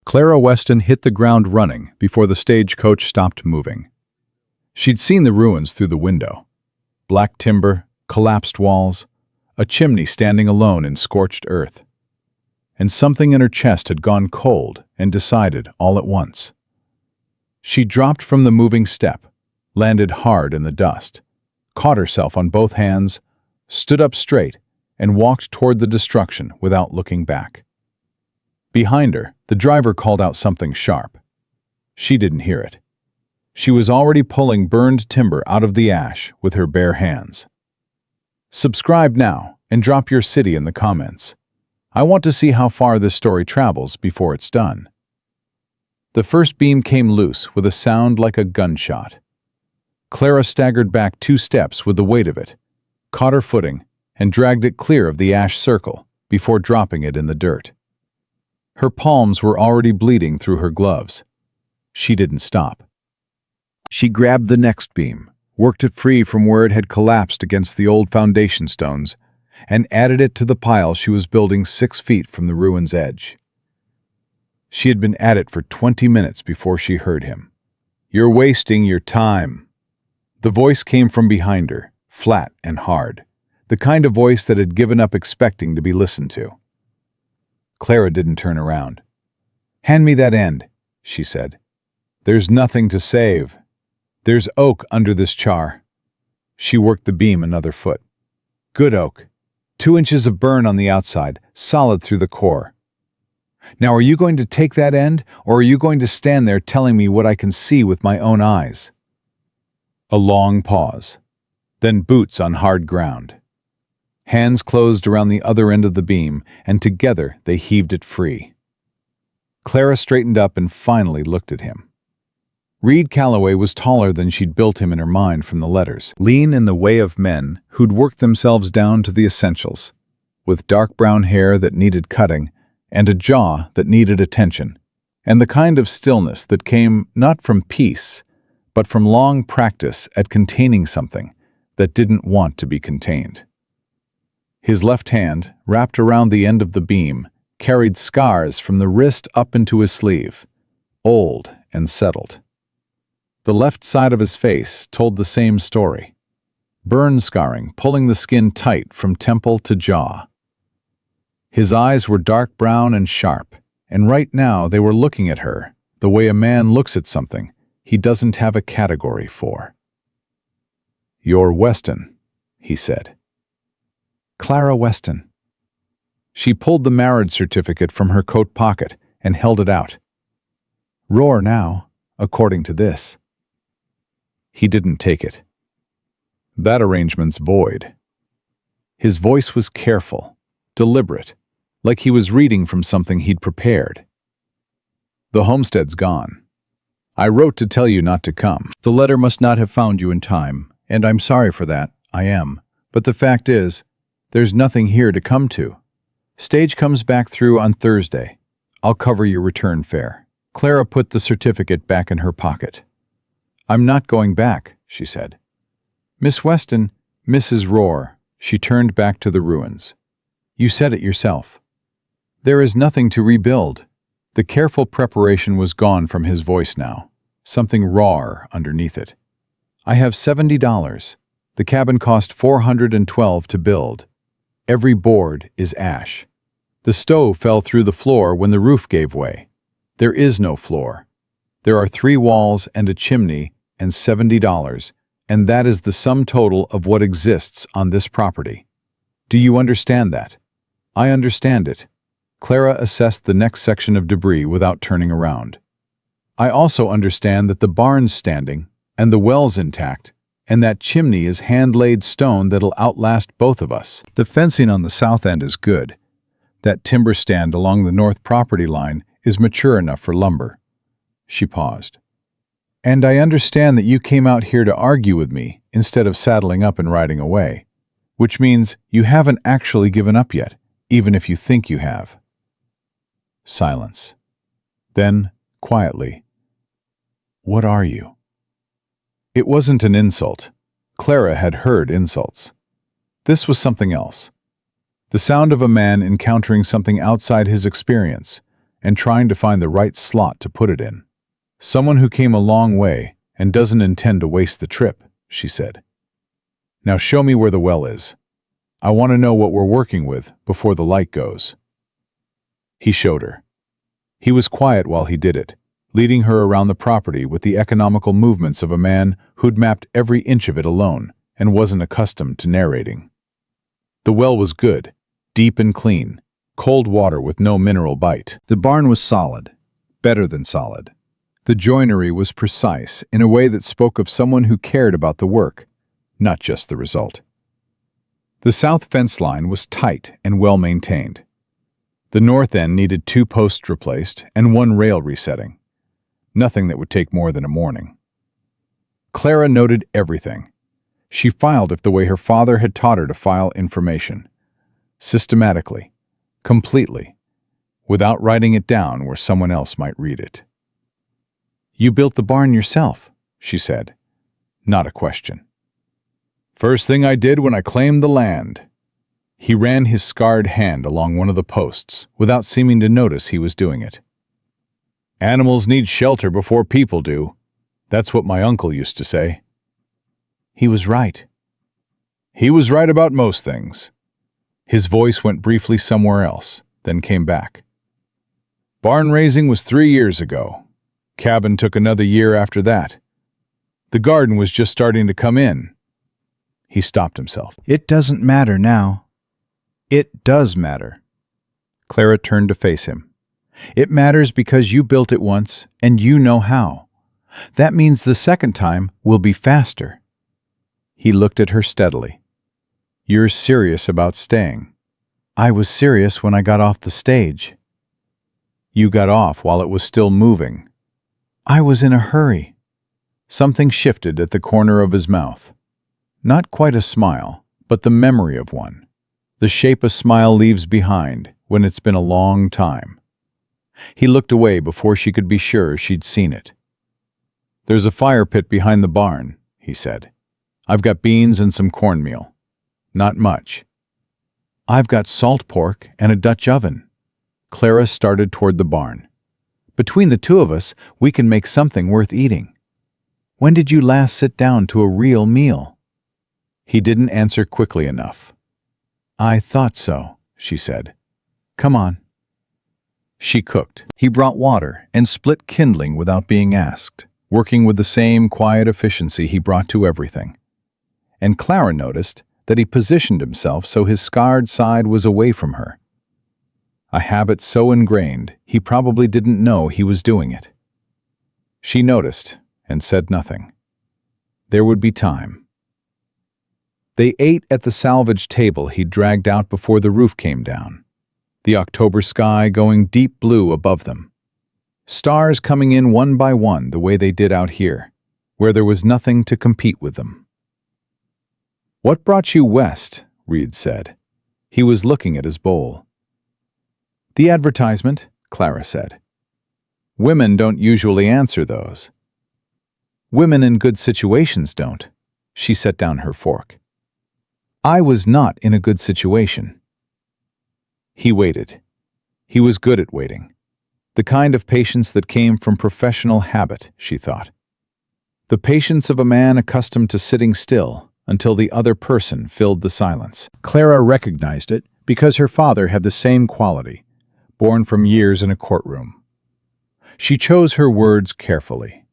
Clara Weston hit the ground running before the stagecoach stopped moving. She'd seen the ruins through the window. Black timber, collapsed walls, a chimney standing alone in scorched earth. And something in her chest had gone cold and decided all at once. She dropped from the moving step, landed hard in the dust, caught herself on both hands, stood up straight, and walked toward the destruction without looking back. Behind her, the driver called out something sharp. She didn't hear it. She was already pulling burned timber out of the ash with her bare hands. Subscribe now and drop your city in the comments. I want to see how far this story travels before it's done. The first beam came loose with a sound like a gunshot. Clara staggered back 2 steps with the weight of it, caught her footing, and dragged it clear of the ash circle before dropping it in the dirt. Her palms were already bleeding through her gloves. She didn't stop. She grabbed the next beam, worked it free from where it had collapsed against the old foundation stones, and added it to the pile she was building 6 feet from the ruin's edge. She had been at it for 20 minutes before she heard him. "You're wasting your time." The voice came from behind her, flat and hard, the kind of voice that had given up expecting to be listened to. Clara didn't turn around. "Hand me that end," she said. "There's nothing to save. There's oak under this char." She worked the beam another foot. "Good oak. 2 inches of burn on the outside, solid through the core. Now are you going to take that end, or are you going to stand there telling me what I can see with my own eyes?" A long pause. Then boots on hard ground. Hands closed around the other end of the beam, and together they heaved it free. Clara straightened up and finally looked at him. Reed Calloway was taller than she'd built him in her mind from the letters, lean in the way of men who'd worked themselves down to the essentials, with dark brown hair that needed cutting and a jaw that needed attention, and the kind of stillness that came not from peace, but from long practice at containing something that didn't want to be contained. His left hand, wrapped around the end of the beam, carried scars from the wrist up into his sleeve, old and settled. The left side of his face told the same story. Burn scarring pulling the skin tight from temple to jaw. His eyes were dark brown and sharp, and right now they were looking at her the way a man looks at something he doesn't have a category for. "You're Weston," he said. "Clara Weston." She pulled the marriage certificate from her coat pocket and held it out. "Roar now, according to this." He didn't take it. "That arrangement's void." His voice was careful, deliberate, like he was reading from something he'd prepared. "The homestead's gone. I wrote to tell you not to come. The letter must not have found you in time, and I'm sorry for that, I am. But the fact is, there's nothing here to come to. Stage comes back through on Thursday. I'll cover your return fare." Clara put the certificate back in her pocket. "I'm not going back," she said. "Miss Weston, Mrs. Roar," she turned back to the ruins. "You said it yourself. There is nothing to rebuild." The careful preparation was gone from his voice now, something raw underneath it. "I have $70. The cabin cost $412 to build. Every board is ash. The stove fell through the floor when the roof gave way. There is no floor. There are 3 walls and a chimney and $70, and that is the sum total of what exists on this property. Do you understand that?" "I understand it." Clara assessed the next section of debris without turning around. "I also understand that the barn's standing, and the well's intact, and that chimney is hand-laid stone that'll outlast both of us. The fencing on the south end is good. That timber stand along the north property line is mature enough for lumber." She paused. "And I understand that you came out here to argue with me instead of saddling up and riding away, which means you haven't actually given up yet, even if you think you have." Silence. Then, quietly, "What are you?" It wasn't an insult. Clara had heard insults. This was something else. The sound of a man encountering something outside his experience, and trying to find the right slot to put it in. "Someone who came a long way and doesn't intend to waste the trip," she said. "Now show me where the well is. I want to know what we're working with before the light goes." He showed her. He was quiet while he did it, leading her around the property with the economical movements of a man who'd mapped every inch of it alone and wasn't accustomed to narrating. The well was good, deep and clean, cold water with no mineral bite. The barn was solid, better than solid. The joinery was precise in a way that spoke of someone who cared about the work, not just the result. The south fence line was tight and well maintained. The north end needed 2 posts replaced and 1 rail resetting. Nothing that would take more than a morning. Clara noted everything. She filed it the way her father had taught her to file information. Systematically, completely, without writing it down where someone else might read it. "You built the barn yourself," she said. Not a question. "First thing I did when I claimed the land." He ran his scarred hand along one of the posts without seeming to notice he was doing it. "Animals need shelter before people do. That's what my uncle used to say." He was right. He was right about most things. His voice went briefly somewhere else, then came back. "Barn raising was 3 years ago. Cabin took another year after that. The garden was just starting to come in." He stopped himself. "It doesn't matter now." "It does matter." Clara turned to face him. "It matters because you built it once and you know how. That means the second time will be faster." He looked at her steadily. "You're serious about staying." "I was serious when I got off the stage." "You got off while it was still moving." "I was in a hurry." Something shifted at the corner of his mouth. Not quite a smile, but the memory of one. The shape a smile leaves behind when it's been a long time. He looked away before she could be sure she'd seen it. "There's a fire pit behind the barn," he said. "I've got beans and some cornmeal. Not much." "I've got salt pork and a Dutch oven." Clara started toward the barn. "Between the two of us, we can make something worth eating. When did you last sit down to a real meal?" He didn't answer quickly enough. "I thought so," she said. "Come on." She cooked. He brought water and split kindling without being asked, working with the same quiet efficiency he brought to everything. And Clara noticed that he positioned himself so his scarred side was away from her. A habit so ingrained he probably didn't know he was doing it. She noticed and said nothing. There would be time. They ate at the salvage table he'd dragged out before the roof came down, the October sky going deep blue above them. Stars coming in one by one the way they did out here, where there was nothing to compete with them. "What brought you west?" Reed said. He was looking at his bowl. "The advertisement," Clara said. "Women don't usually answer those." "Women in good situations don't." She set down her fork. "I was not in a good situation." He waited. He was good at waiting. The kind of patience that came from professional habit, she thought. The patience of a man accustomed to sitting still until the other person filled the silence. Clara recognized it because her father had the same quality, born from years in a courtroom. She chose her words carefully.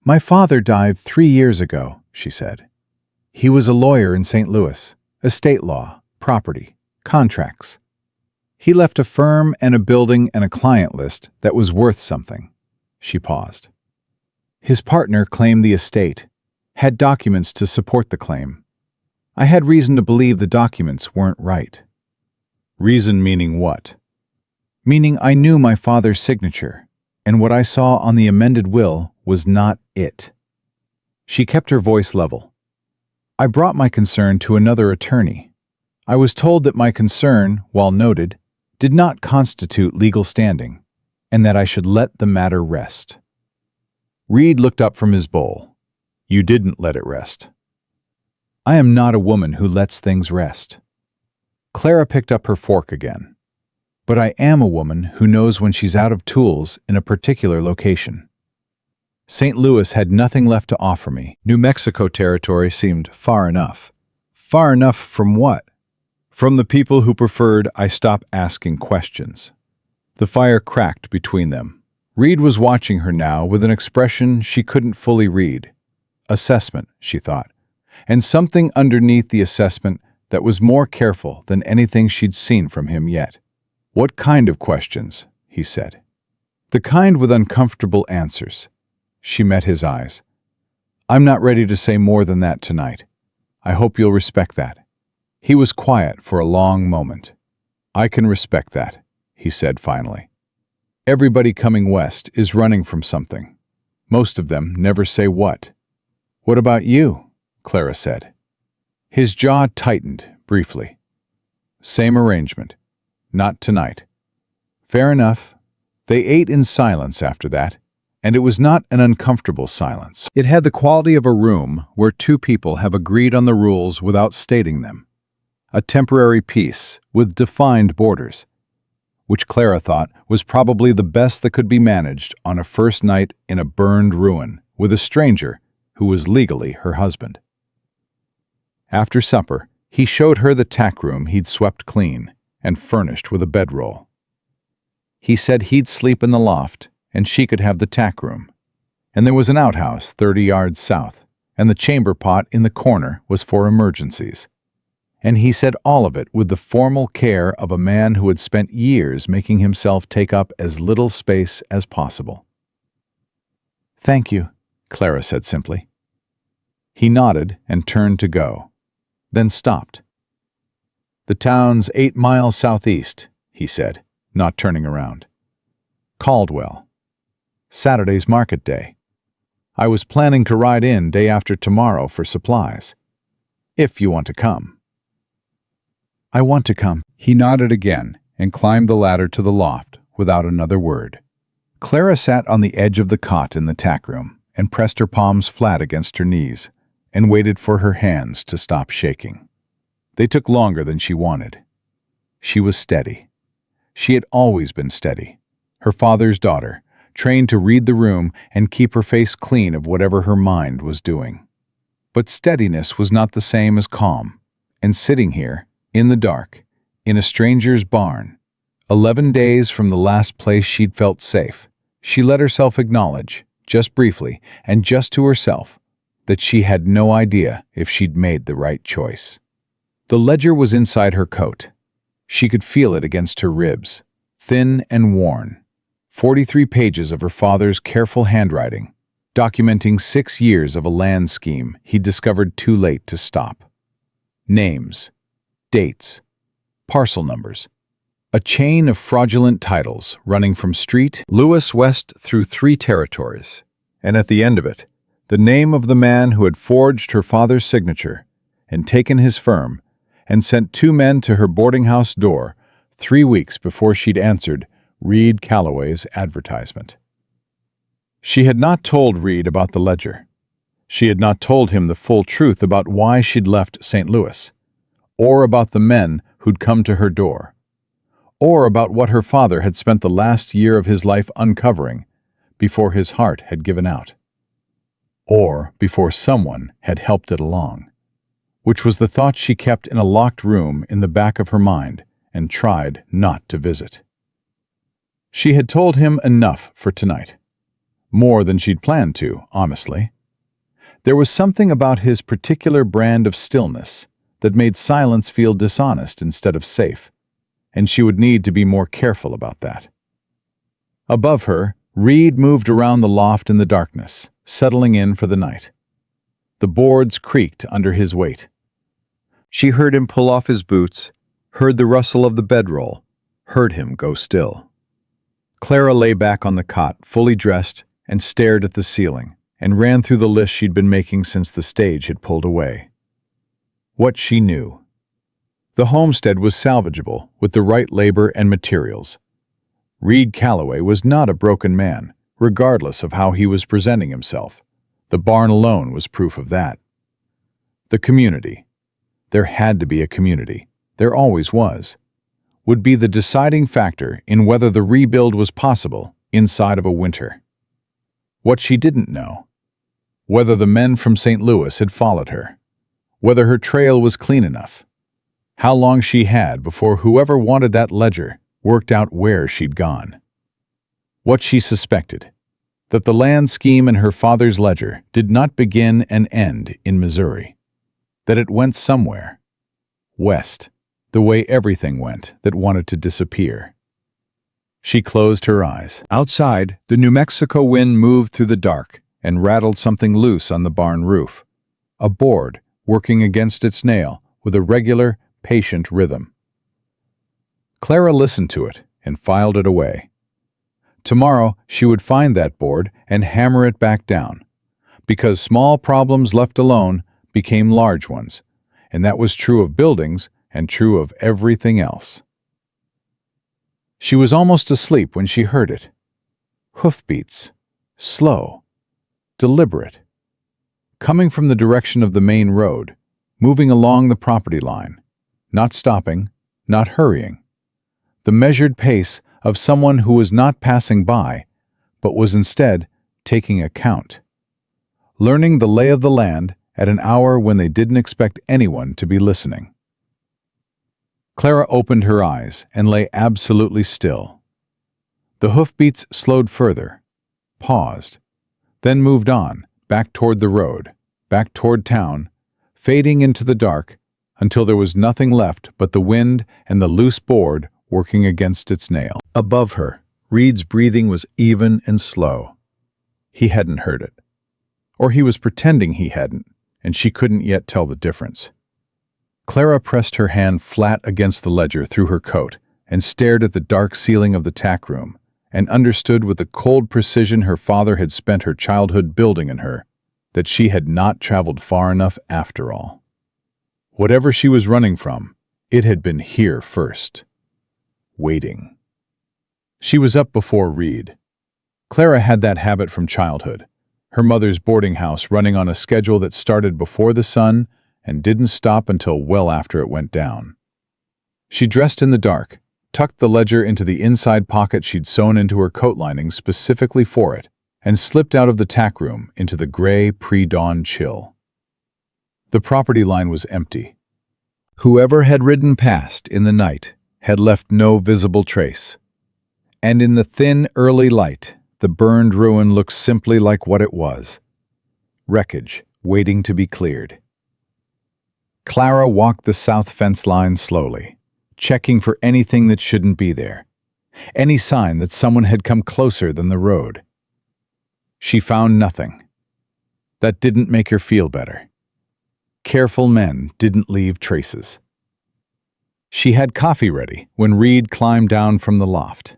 "My father died 3 years ago," she said. "He was a lawyer in St. Louis, estate law, property, contracts. He left a firm and a building and a client list that was worth something." She paused. "His partner claimed the estate, had documents to support the claim. I had reason to believe the documents weren't right." "Reason meaning what?" "Meaning I knew my father's signature, and what I saw on the amended will was not it." She kept her voice level. "I brought my concern to another attorney. I was told that my concern, while noted, did not constitute legal standing, and that I should let the matter rest." Reed looked up from his bowl. "You didn't let it rest." "I am not a woman who lets things rest." Clara picked up her fork again. But I am a woman who knows when she's out of tools in a particular location. St. Louis had nothing left to offer me. New Mexico territory seemed far enough. Far enough from what? From the people who preferred I stop asking questions. The fire cracked between them. Reed was watching her now with an expression she couldn't fully read. Assessment, she thought, and something underneath the assessment that was more careful than anything she'd seen from him yet. "What kind of questions?" he said. "The kind with uncomfortable answers." She met his eyes. "I'm not ready to say more than that tonight. I hope you'll respect that." He was quiet for a long moment. "I can respect that," he said finally. "Everybody coming west is running from something. Most of them never say what." "What about you?" Clara said. His jaw tightened briefly. "Same arrangement. Not tonight." Fair enough. They ate in silence after that, and it was not an uncomfortable silence. It had the quality of a room where two people have agreed on the rules without stating them. A temporary peace with defined borders, which Clara thought was probably the best that could be managed on a first night in a burned ruin with a stranger who was legally her husband. After supper, he showed her the tack room he'd swept clean and furnished with a bedroll. He said he'd sleep in the loft and she could have the tack room. And there was an outhouse 30 yards south, and the chamber pot in the corner was for emergencies. And he said all of it with the formal care of a man who had spent years making himself take up as little space as possible. "Thank you," Clara said simply. He nodded and turned to go, then stopped. "The town's 8 miles southeast," he said, not turning around. "Caldwell. Saturday's market day. I was planning to ride in day after tomorrow for supplies. If you want to come." "I want to come." He nodded again and climbed the ladder to the loft without another word. Clara sat on the edge of the cot in the tack room and pressed her palms flat against her knees and waited for her hands to stop shaking. They took longer than she wanted. She was steady. She had always been steady, her father's daughter, trained to read the room and keep her face clean of whatever her mind was doing. But steadiness was not the same as calm, and sitting here, in the dark, in a stranger's barn, 11 days from the last place she'd felt safe, she let herself acknowledge, just briefly and just to herself, that she had no idea if she'd made the right choice. The ledger was inside her coat. She could feel it against her ribs, thin and worn. 43 pages of her father's careful handwriting, documenting 6 years of a land scheme he'd discovered too late to stop. Names, dates, parcel numbers, a chain of fraudulent titles running from St. Louis west through 3 territories, and at the end of it, the name of the man who had forged her father's signature and taken his firm and sent 2 men to her boarding house door 3 weeks before she'd answered Reed Calloway's advertisement. She had not told Reed about the ledger. She had not told him the full truth about why she'd left St. Louis, or about the men who'd come to her door, or about what her father had spent the last year of his life uncovering before his heart had given out, or before someone had helped it along, which was the thought she kept in a locked room in the back of her mind and tried not to visit. She had told him enough for tonight, more than she'd planned to, honestly. There was something about his particular brand of stillness that made silence feel dishonest instead of safe, and she would need to be more careful about that. Above her, Reed moved around the loft in the darkness, settling in for the night. The boards creaked under his weight. She heard him pull off his boots, heard the rustle of the bedroll, heard him go still. Clara lay back on the cot, fully dressed, and stared at the ceiling, and ran through the list she'd been making since the stage had pulled away. What she knew. The homestead was salvageable with the right labor and materials. Reed Calloway was not a broken man, regardless of how he was presenting himself. The barn alone was proof of that. The community. There had to be a community. There always was. would be the deciding factor in whether the rebuild was possible inside of a winter. What she didn't know: whether the men from St. Louis had followed her, whether her trail was clean enough, how long she had before whoever wanted that ledger worked out where she'd gone. What she suspected: that the land scheme in her father's ledger did not begin and end in Missouri, that it went somewhere west, the way everything went that wanted to disappear. She closed her eyes. Outside, the New Mexico wind moved through the dark and rattled something loose on the barn roof, a board working against its nail with a regular, patient rhythm. Clara listened to it and filed it away. Tomorrow she would find that board and hammer it back down, because small problems left alone became large ones, and that was true of buildings and true of everything else. She was almost asleep when she heard it. Hoofbeats, slow, deliberate, coming from the direction of the main road, moving along the property line, not stopping, not hurrying. The measured pace of someone who was not passing by, but was instead taking account, learning the lay of the land at an hour when they didn't expect anyone to be listening. Clara opened her eyes and lay absolutely still. The hoofbeats slowed further, paused, then moved on, back toward the road, back toward town, fading into the dark until there was nothing left but the wind and the loose board working against its nail. Above her, Reed's breathing was even and slow. He hadn't heard it. Or he was pretending he hadn't, and she couldn't yet tell the difference. Clara pressed her hand flat against the ledger through her coat and stared at the dark ceiling of the tack room, and understood with the cold precision her father had spent her childhood building in her that she had not traveled far enough after all. Whatever she was running from, it had been here first. Waiting. She was up before Reed. Clara had that habit from childhood, her mother's boarding house running on a schedule that started before the sun and didn't stop until well after it went down. She dressed in the dark, tucked the ledger into the inside pocket she'd sewn into her coat lining specifically for it, and slipped out of the tack room into the gray pre-dawn chill. The property line was empty. Whoever had ridden past in the night had left no visible trace, and in the thin early light, the burned ruin looked simply like what it was: wreckage waiting to be cleared. Clara walked the south fence line slowly, checking for anything that shouldn't be there, any sign that someone had come closer than the road. She found nothing. That didn't make her feel better. Careful men didn't leave traces. She had coffee ready when Reed climbed down from the loft.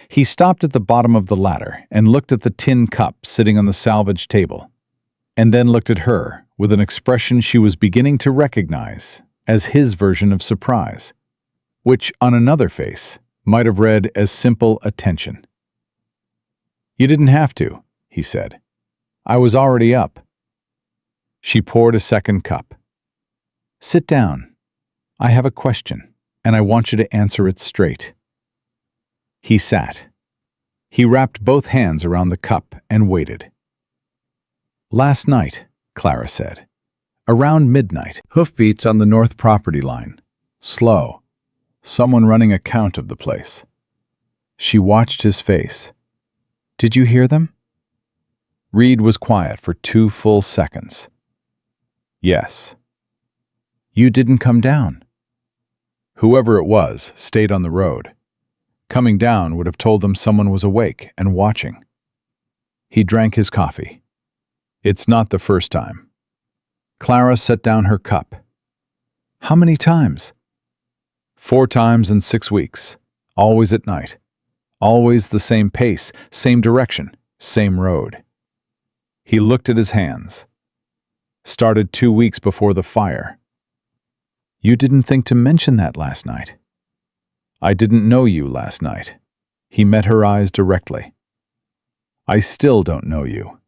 He stopped at the bottom of the ladder and looked at the tin cup sitting on the salvage table, and then looked at her with an expression she was beginning to recognize as his version of surprise, which on another face might have read as simple attention. "You didn't have to," he said. "I was already up." She poured a second cup. "Sit down. I have a question, and I want you to answer it straight." He sat. He wrapped both hands around the cup and waited. "Last night," Clara said, "around midnight, hoofbeats on the north property line. Slow. Someone running a count of the place." She watched his face. "Did you hear them?" Reed was quiet for 2 full seconds. "Yes." "You didn't come down." Whoever it was stayed on the road. Coming down would have told them someone was awake and watching. He drank his coffee. "It's not the first time." Clara set down her cup. "How many times?" 4 times in 6 weeks, always at night. Always the same pace, same direction, same road. He looked at his hands. "Started 2 weeks before the fire." "You didn't think to mention that last night." "I didn't know you last night." He met her eyes directly. "I still don't know you.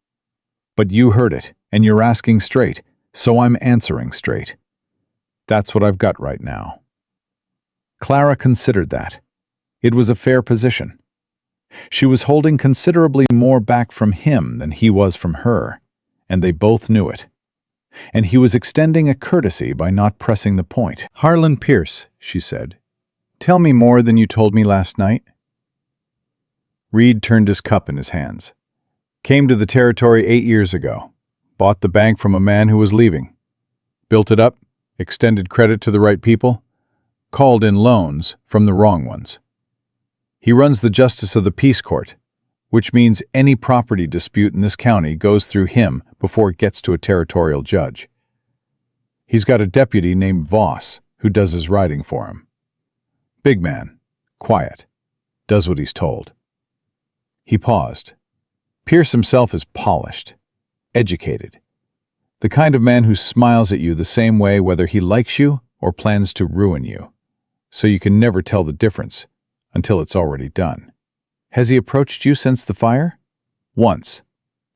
But you heard it, and you're asking straight, so I'm answering straight. That's what I've got right now." Clara considered that. It was a fair position. She was holding considerably more back from him than he was from her, and they both knew it. And he was extending a courtesy by not pressing the point. "Harlan Pierce," she said, "tell me more than you told me last night." Reed turned his cup in his hands. "Came to the territory 8 years ago. Bought the bank from a man who was leaving. Built it up, extended credit to the right people, called in loans from the wrong ones. He runs the Justice of the Peace Court, which means any property dispute in this county goes through him before it gets to a territorial judge. He's got a deputy named Voss who does his writing for him. Big man, quiet, does what he's told." He paused. Pierce himself is polished, educated, the kind of man who smiles at you the same way whether he likes you or plans to ruin you, so you can never tell the difference until it's already done. "Has he approached you since the fire?" "Once.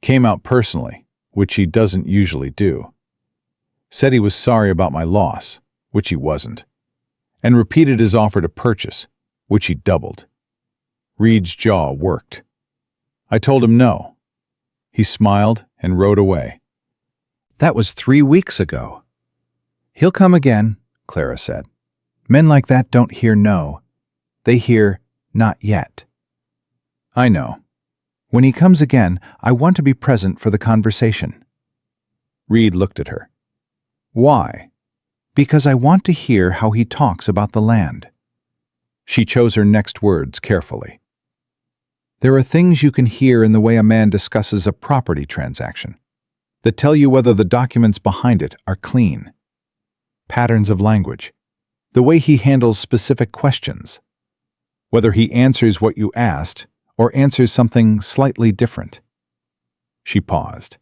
Came out personally, which he doesn't usually do. Said he was sorry about my loss, which he wasn't, and repeated his offer to purchase, which he doubled." Reed's jaw worked. "I told him no." He smiled and rode away. "That was 3 weeks ago." "He'll come again," Clara said. "Men like that don't hear no. They hear not yet." "I know. When he comes again, I want to be present for the conversation." Reed looked at her. "Why?" "Because I want to hear how he talks about the land." She chose her next words carefully. "There are things you can hear in the way a man discusses a property transaction that tell you whether the documents behind it are clean. Patterns of language, the way he handles specific questions, whether he answers what you asked or answers something slightly different." She paused.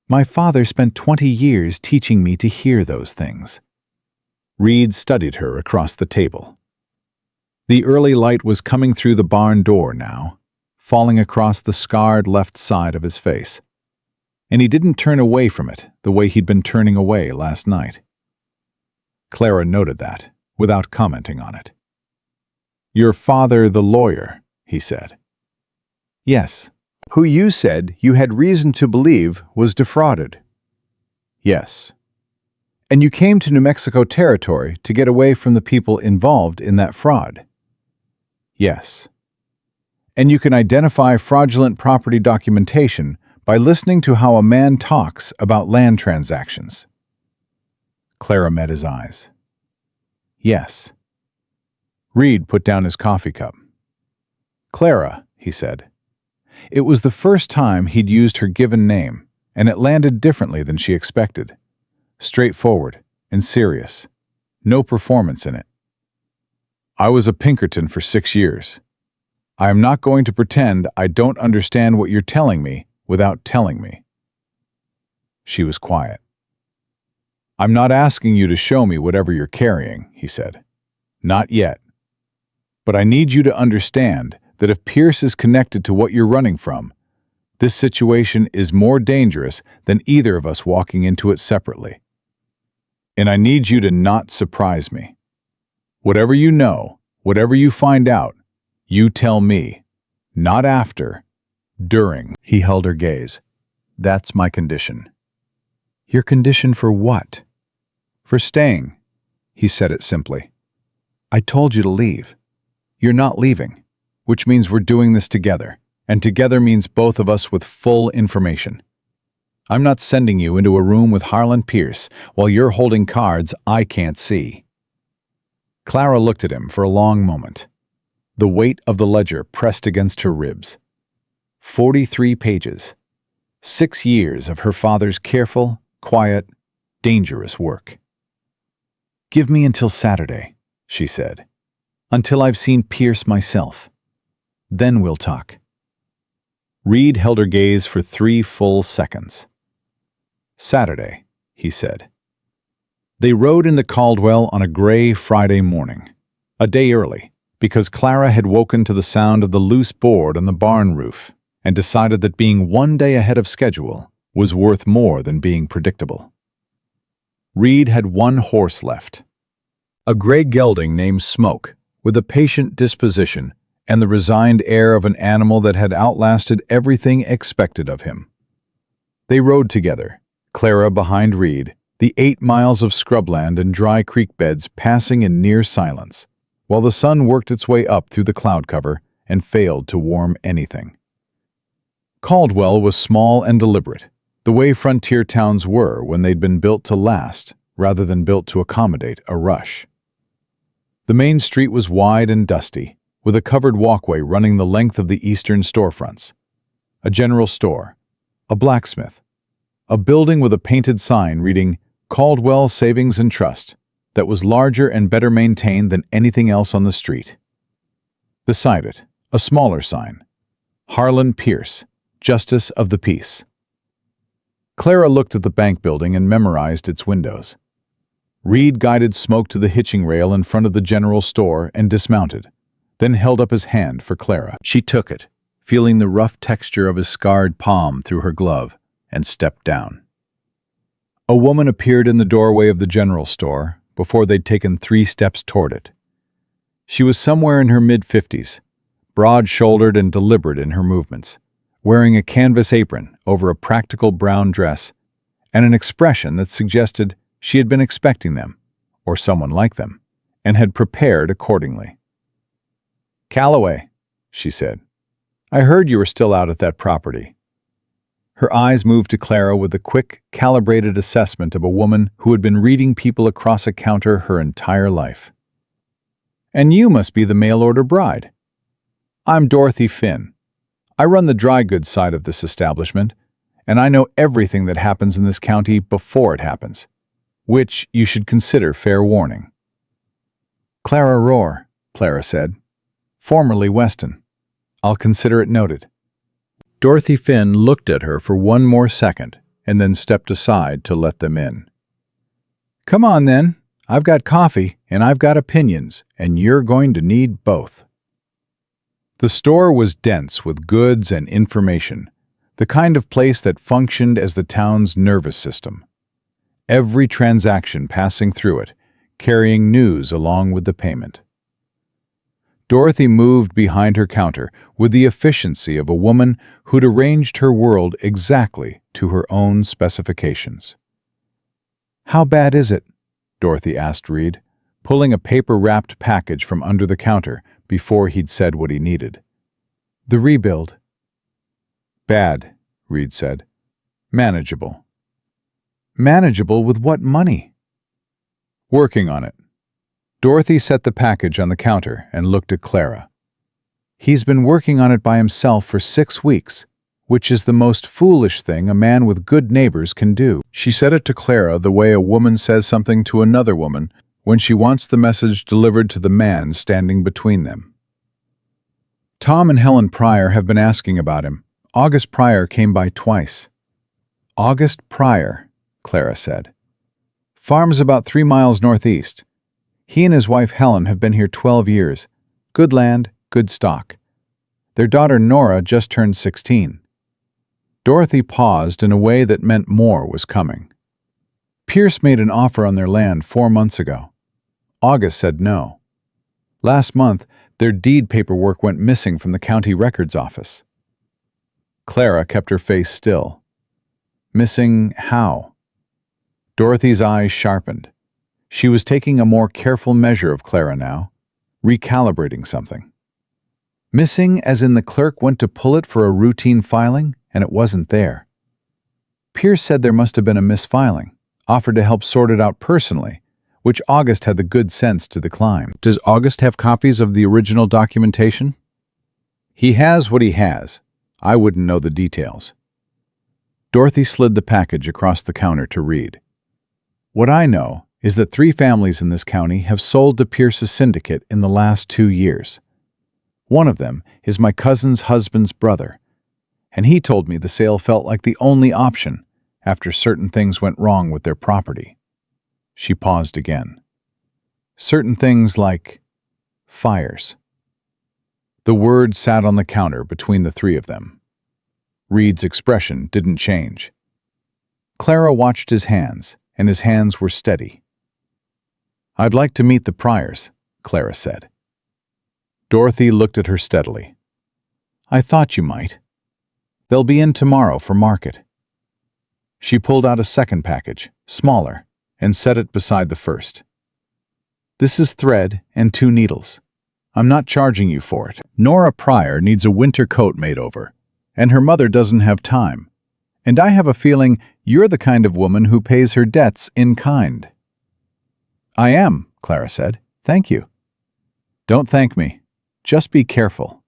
"My father spent 20 years teaching me to hear those things." Reed studied her across the table. The early light was coming through the barn door now, falling across the scarred left side of his face, and he didn't turn away from it the way he'd been turning away last night. Clara noted that, without commenting on it. "Your father, the lawyer," he said. "Yes. Who you said you had reason to believe was defrauded." "Yes." "And you came to New Mexico territory to get away from the people involved in that fraud." "Yes." "And you can identify fraudulent property documentation by listening to how a man talks about land transactions." Clara met his eyes. "Yes." Reed put down his coffee cup. "Clara," he said. It was the first time he'd used her given name, and it landed differently than she expected. Straightforward and serious. No performance in it. "I was a Pinkerton for 6 years. I am not going to pretend I don't understand what you're telling me without telling me." She was quiet. "I'm not asking you to show me whatever you're carrying," he said. "Not yet. But I need you to understand that if Pierce is connected to what you're running from, this situation is more dangerous than either of us walking into it separately. And I need you to not surprise me. Whatever you know, whatever you find out, you tell me. Not after. During." He held her gaze. "That's my condition." "Your condition for what?" "For staying." He said it simply. "I told you to leave. You're not leaving, which means we're doing this together, and together means both of us with full information. I'm not sending you into a room with Harlan Pierce while you're holding cards I can't see." Clara looked at him for a long moment. The weight of the ledger pressed against her ribs. 43 pages. 6 years of her father's careful, quiet, dangerous work. "Give me until Saturday," she said. "Until I've seen Pierce myself. Then we'll talk." Reed held her gaze for 3 full seconds. "Saturday," he said. They rode into Caldwell on a gray Friday morning, a day early, because Clara had woken to the sound of the loose board on the barn roof and decided that being 1 day ahead of schedule was worth more than being predictable. Reed had 1 horse left. A gray gelding named Smoke, with a patient disposition and the resigned air of an animal that had outlasted everything expected of him. They rode together, Clara behind Reed, the 8 miles of scrubland and dry creek beds passing in near silence, while the sun worked its way up through the cloud cover and failed to warm anything. Caldwell was small and deliberate, the way frontier towns were when they'd been built to last rather than built to accommodate a rush. The main street was wide and dusty, with a covered walkway running the length of the eastern storefronts. A general store, a blacksmith, a building with a painted sign reading Caldwell Savings and Trust that was larger and better maintained than anything else on the street. Beside it, a smaller sign, Harlan Pierce, Justice of the Peace. Clara looked at the bank building and memorized its windows. Reed guided Smoke to the hitching rail in front of the general store and dismounted, then held up his hand for Clara. She took it, feeling the rough texture of his scarred palm through her glove, and stepped down. A woman appeared in the doorway of the general store before they'd taken 3 steps toward it. She was somewhere in her mid-50s, broad-shouldered and deliberate in her movements, wearing a canvas apron over a practical brown dress and an expression that suggested she had been expecting them, or someone like them, and had prepared accordingly. "Calloway," she said, "I heard you were still out at that property." Her eyes moved to Clara with the quick, calibrated assessment of a woman who had been reading people across a counter her entire life. "And you must be the mail-order bride." "I'm Dorothy Finn. I run the dry goods side of this establishment, and I know everything that happens in this county before it happens, which you should consider fair warning." "Clara Rohr," Clara said. "Formerly Weston. I'll consider it noted." Dorothy Finn looked at her for one more second and then stepped aside to let them in. "Come on, then. I've got coffee and I've got opinions, and you're going to need both." The store was dense with goods and information, the kind of place that functioned as the town's nervous system. Every transaction passing through it, carrying news along with the payment. Dorothy moved behind her counter with the efficiency of a woman who'd arranged her world exactly to her own specifications. "How bad is it?" Dorothy asked Reed, pulling a paper-wrapped package from under the counter before he'd said what he needed. "The rebuild." "Bad," Reed said. "Manageable." "Manageable with what money?" "Working on it." Dorothy set the package on the counter and looked at Clara. "He's been working on it by himself for 6 weeks, which is the most foolish thing a man with good neighbors can do." She said it to Clara the way a woman says something to another woman when she wants the message delivered to the man standing between them. "Tom and Helen Pryor have been asking about him. August Pryor came by twice." "August Pryor," Clara said. "Farm's about 3 miles northeast. He and his wife Helen have been here 12 years. Good land, good stock. Their daughter Nora just turned 16. Dorothy paused in a way that meant more was coming. "Pierce made an offer on their land 4 months ago. August said no. Last month, their deed paperwork went missing from the county records office." Clara kept her face still. "Missing how?" Dorothy's eyes sharpened. She was taking a more careful measure of Clara now, recalibrating something. "Missing as in the clerk went to pull it for a routine filing, and it wasn't there. Pierce said there must have been a misfiling, offered to help sort it out personally, which August had the good sense to decline." "Does August have copies of the original documentation?" "He has what he has. I wouldn't know the details." Dorothy slid the package across the counter to Reed. "What I know is that 3 families in this county have sold to Pierce's syndicate in the last 2 years. One of them is my cousin's husband's brother, and he told me the sale felt like the only option after certain things went wrong with their property." She paused again. "Certain things like fires." The word sat on the counter between the 3 of them. Reed's expression didn't change. Clara watched his hands, and his hands were steady. "I'd like to meet the Pryors," Clara said. Dorothy looked at her steadily. "I thought you might. They'll be in tomorrow for market." She pulled out a second package, smaller, and set it beside the first. "This is thread and 2 needles. I'm not charging you for it. Nora Pryor needs a winter coat made over, and her mother doesn't have time. And I have a feeling you're the kind of woman who pays her debts in kind." "I am," Clara said. "Thank you." "Don't thank me. Just be careful."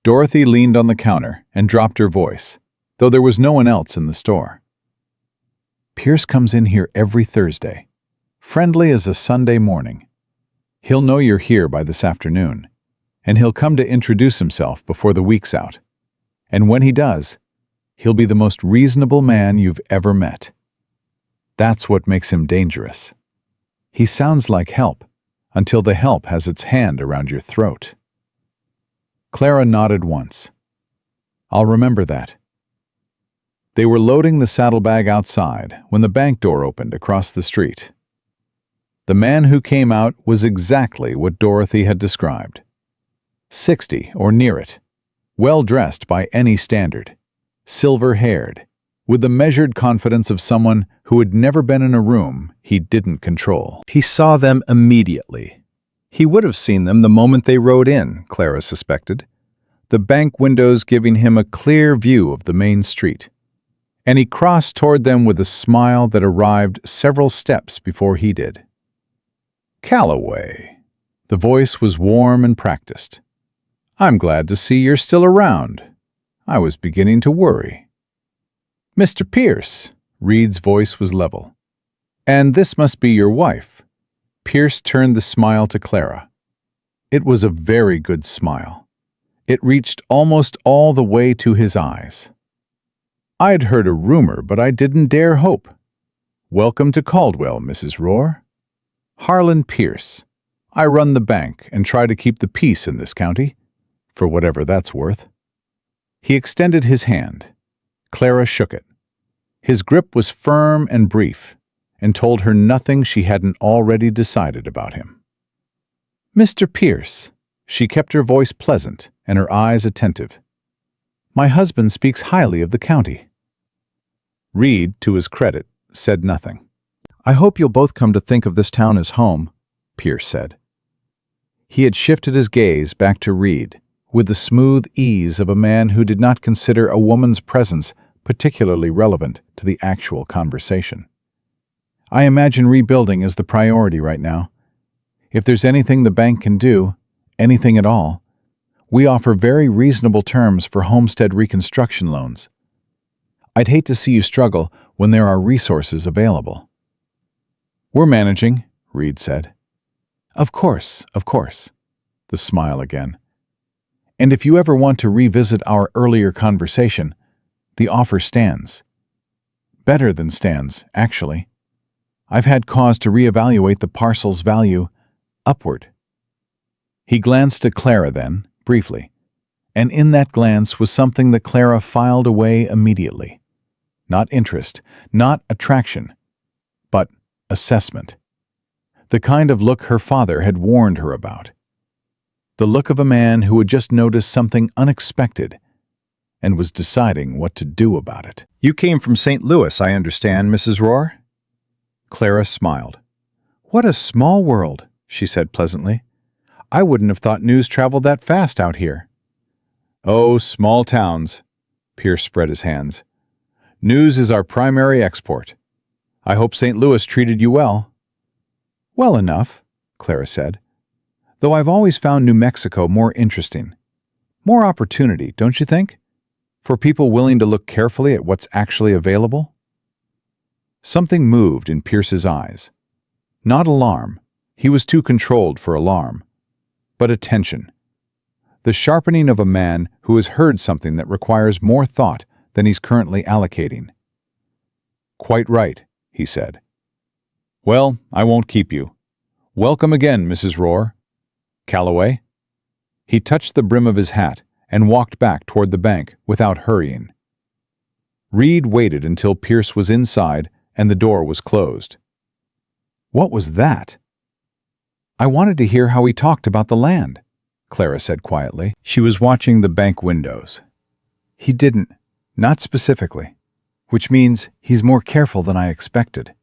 Dorothy leaned on the counter and dropped her voice, though there was no one else in the store. "Pierce comes in here every Thursday, friendly as a Sunday morning. He'll know you're here by this afternoon, and he'll come to introduce himself before the week's out. And when he does, he'll be the most reasonable man you've ever met. That's what makes him dangerous. He sounds like help, until the help has its hand around your throat." Clara nodded once. "I'll remember that." They were loading the saddlebag outside when the bank door opened across the street. The man who came out was exactly what Dorothy had described. 60 or near it, well-dressed by any standard, silver-haired, with the measured confidence of someone who had never been in a room he didn't control. He saw them immediately. He would have seen them the moment they rode in, Clara suspected, the bank windows giving him a clear view of the main street. And he crossed toward them with a smile that arrived several steps before he did. "Calloway." The voice was warm and practiced. "I'm glad to see you're still around. I was beginning to worry." "Mr. Pierce," Reed's voice was level. "And this must be your wife." Pierce turned the smile to Clara. It was a very good smile. It reached almost all the way to his eyes. "I'd heard a rumor, but I didn't dare hope. Welcome to Caldwell, Mrs. Rohr. Harlan Pierce. I run the bank and try to keep the peace in this county, for whatever that's worth." He extended his hand. Clara shook it. His grip was firm and brief, and told her nothing she hadn't already decided about him. "Mr. Pierce," she kept her voice pleasant and her eyes attentive. "My husband speaks highly of the county." Reed, to his credit, said nothing. "I hope you'll both come to think of this town as home," Pierce said. He had shifted his gaze back to Reed, with the smooth ease of a man who did not consider a woman's presence particularly relevant to the actual conversation. "I imagine rebuilding is the priority right now. If there's anything the bank can do, anything at all, we offer very reasonable terms for homestead reconstruction loans. I'd hate to see you struggle when there are resources available." "We're managing," Reed said. Of course," the smile again. "And if you ever want to revisit our earlier conversation, the offer stands. Better than stands, actually. I've had cause to reevaluate the parcel's value upward." He glanced at Clara then, briefly, and in that glance was something that Clara filed away immediately. Not interest, not attraction, but assessment. The kind of look her father had warned her about. The look of a man who had just noticed something unexpected and was deciding what to do about it. "You came from St. Louis, I understand, Mrs. Rohr?" Clara smiled. "What a small world," she said pleasantly. "I wouldn't have thought news traveled that fast out here." "Oh, small towns." Pierce spread his hands. "News is our primary export. I hope St. Louis treated you well." "Well enough," Clara said. "Though I've always found New Mexico more interesting. More opportunity, don't you think? For people willing to look carefully at what's actually available?" Something moved in Pierce's eyes. Not alarm. He was too controlled for alarm. But attention. The sharpening of a man who has heard something that requires more thought than he's currently allocating. "Quite right," he said. "Well, I won't keep you. Welcome again, Mrs. Rohr. Calloway?" He touched the brim of his hat and walked back toward the bank without hurrying. Reed waited until Pierce was inside and the door was closed. "What was that?" I wanted to hear how he talked about the land, Clara said quietly. She was watching the bank windows. He didn't, not specifically, which means he's more careful than I expected.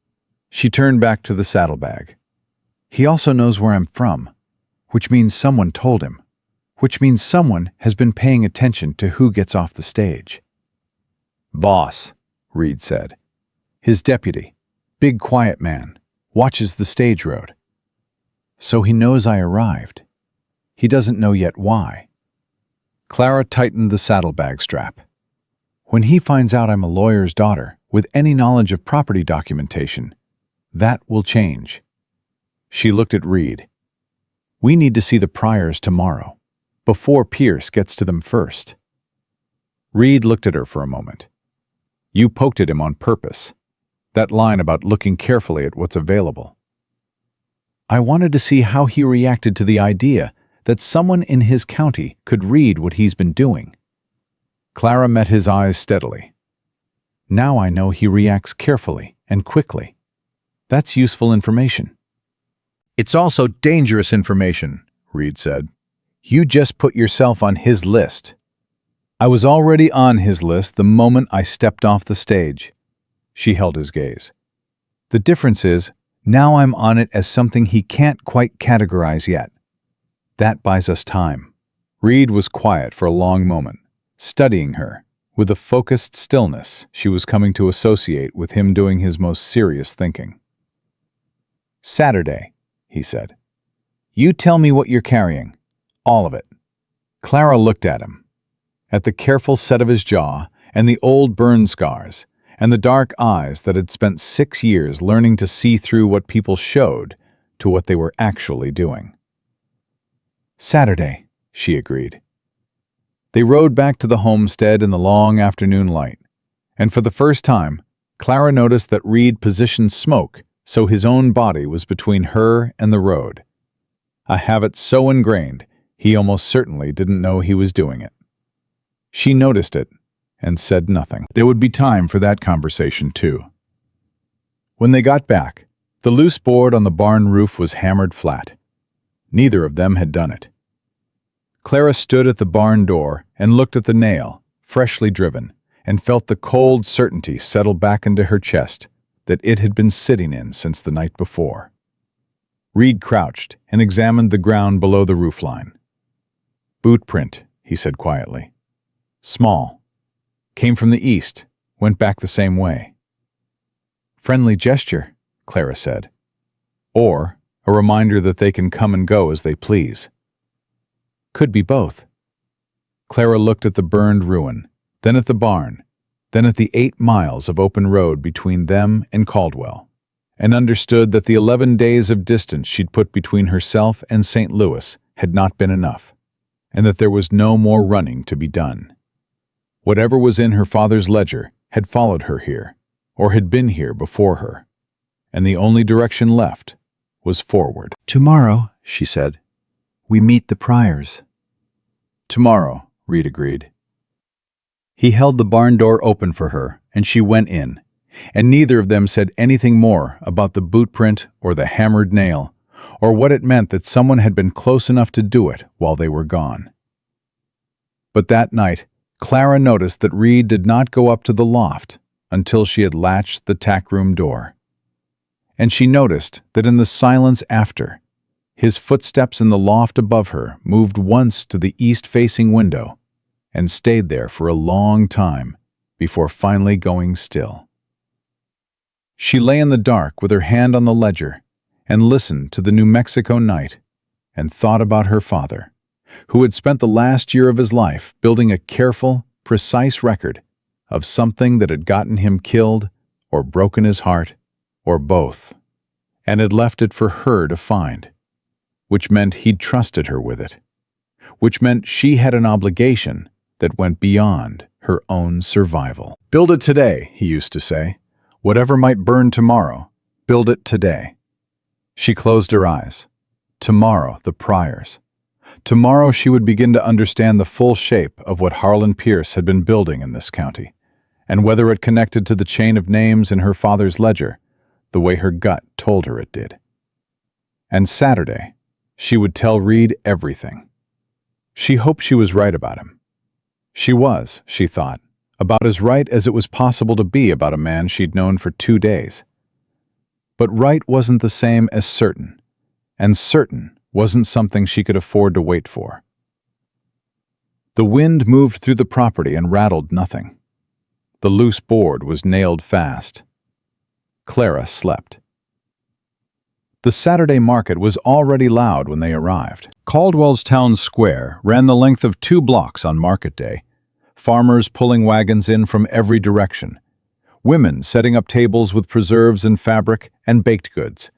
She turned back to the saddlebag. He also knows where I'm from, which means someone told him, which means someone has been paying attention to who gets off the stage. Boss, Reed said. His deputy, big quiet man, watches the stage road. So he knows I arrived. He doesn't know yet why. Clara tightened the saddlebag strap. When he finds out I'm a lawyer's daughter with any knowledge of property documentation, that will change. She looked at Reed. We need to see the Pryors tomorrow, before Pierce gets to them first. Reed looked at her for a moment. You poked at him on purpose. That line about looking carefully at what's available. I wanted to see how he reacted to the idea that someone in his county could read what he's been doing. Clara met his eyes steadily. Now I know he reacts carefully and quickly. That's useful information. It's also dangerous information, Reed said. You just put yourself on his list. I was already on his list the moment I stepped off the stage. She held his gaze. The difference is, now I'm on it as something he can't quite categorize yet. That buys us time. Reed was quiet for a long moment, studying her, with a focused stillness she was coming to associate with him doing his most serious thinking. Saturday, he said. You tell me what you're carrying. All of it. Clara looked at him, at the careful set of his jaw and the old burn scars and the dark eyes that had spent 6 years learning to see through what people showed to what they were actually doing. Saturday, she agreed. They rode back to the homestead in the long afternoon light, and for the first time, Clara noticed that Reed positioned Smoke so his own body was between her and the road. A habit so ingrained, he almost certainly didn't know he was doing it. She noticed it and said nothing. There would be time for that conversation, too. When they got back, the loose board on the barn roof was hammered flat. Neither of them had done it. Clara stood at the barn door and looked at the nail, freshly driven, and felt the cold certainty settle back into her chest that it had been sitting in since the night before. Reed crouched and examined the ground below the roofline. Boot print, he said quietly. Small. Came from the east, went back the same way. Friendly gesture, Clara said. Or a reminder that they can come and go as they please. Could be both. Clara looked at the burned ruin, then at the barn, then at the 8 miles of open road between them and Caldwell, and understood that the 11 days of distance she'd put between herself and St. Louis had not been enough, and that there was no more running to be done. Whatever was in her father's ledger had followed her here, or had been here before her, and the only direction left was forward. Tomorrow, she said, we meet the Pryors. Tomorrow, Reed agreed. He held the barn door open for her, and she went in, and neither of them said anything more about the boot print or the hammered nail, or what it meant that someone had been close enough to do it while they were gone. But that night, Clara noticed that Reed did not go up to the loft until she had latched the tack room door. And she noticed that in the silence after, his footsteps in the loft above her moved once to the east-facing window and stayed there for a long time before finally going still. She lay in the dark with her hand on the ledger and listened to the New Mexico night and thought about her father, who had spent the last year of his life building a careful, precise record of something that had gotten him killed or broken his heart or both, and had left it for her to find, which meant he'd trusted her with it, which meant she had an obligation that went beyond her own survival. Build it today, he used to say. Whatever might burn tomorrow, build it today. She closed her eyes. Tomorrow, the Pryors. Tomorrow she would begin to understand the full shape of what Harlan Pierce had been building in this county, and whether it connected to the chain of names in her father's ledger, the way her gut told her it did. And Saturday, She would tell Reed everything. She hoped she was right about him. She was, she thought, about as right as it was possible to be about a man she'd known for 2 days. But right wasn't the same as certain, and certain wasn't something she could afford to wait for. The wind moved through the property and rattled nothing. The loose board was nailed fast. Clara slept. The Saturday market was already loud when they arrived. Caldwell's town square ran the length of 2 blocks on market day, farmers pulling wagons in from every direction, women setting up tables with preserves and fabric and baked goods,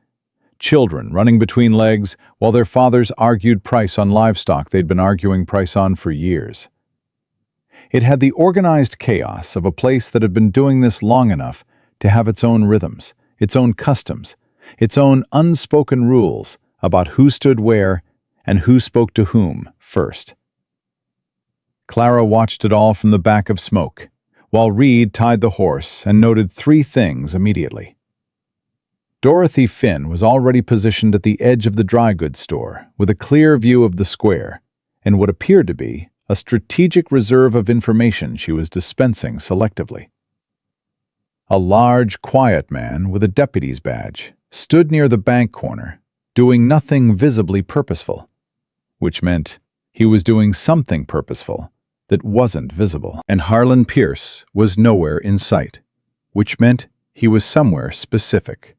children running between legs while their fathers argued price on livestock they'd been arguing price on for years. It had the organized chaos of a place that had been doing this long enough to have its own rhythms, its own customs, its own unspoken rules about who stood where and who spoke to whom first. Clara watched it all from the back of smoke, while Reed tied the horse and noted 3 things immediately. Dorothy Finn was already positioned at the edge of the dry goods store with a clear view of the square and what appeared to be a strategic reserve of information she was dispensing selectively. A large, quiet man with a deputy's badge stood near the bank corner, doing nothing visibly purposeful, which meant he was doing something purposeful that wasn't visible. And Harlan Pierce was nowhere in sight, which meant he was somewhere specific.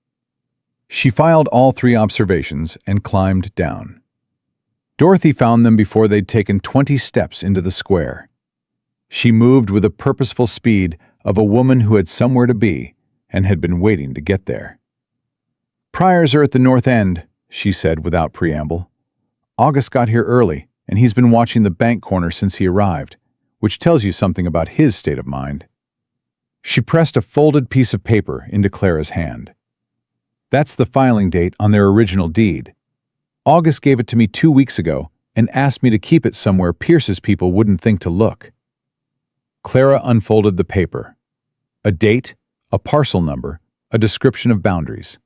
She filed all 3 observations and climbed down. Dorothy found them before they'd taken 20 steps into the square. She moved with a purposeful speed of a woman who had somewhere to be and had been waiting to get there. "Pryors are at the north end," she said without preamble. "August got here early, and he's been watching the bank corner since he arrived, which tells you something about his state of mind." She pressed a folded piece of paper into Clara's hand. "That's the filing date on their original deed. August gave it to me 2 weeks ago and asked me to keep it somewhere Pierce's people wouldn't think to look." Clara unfolded the paper. A date, a parcel number, a description of boundaries.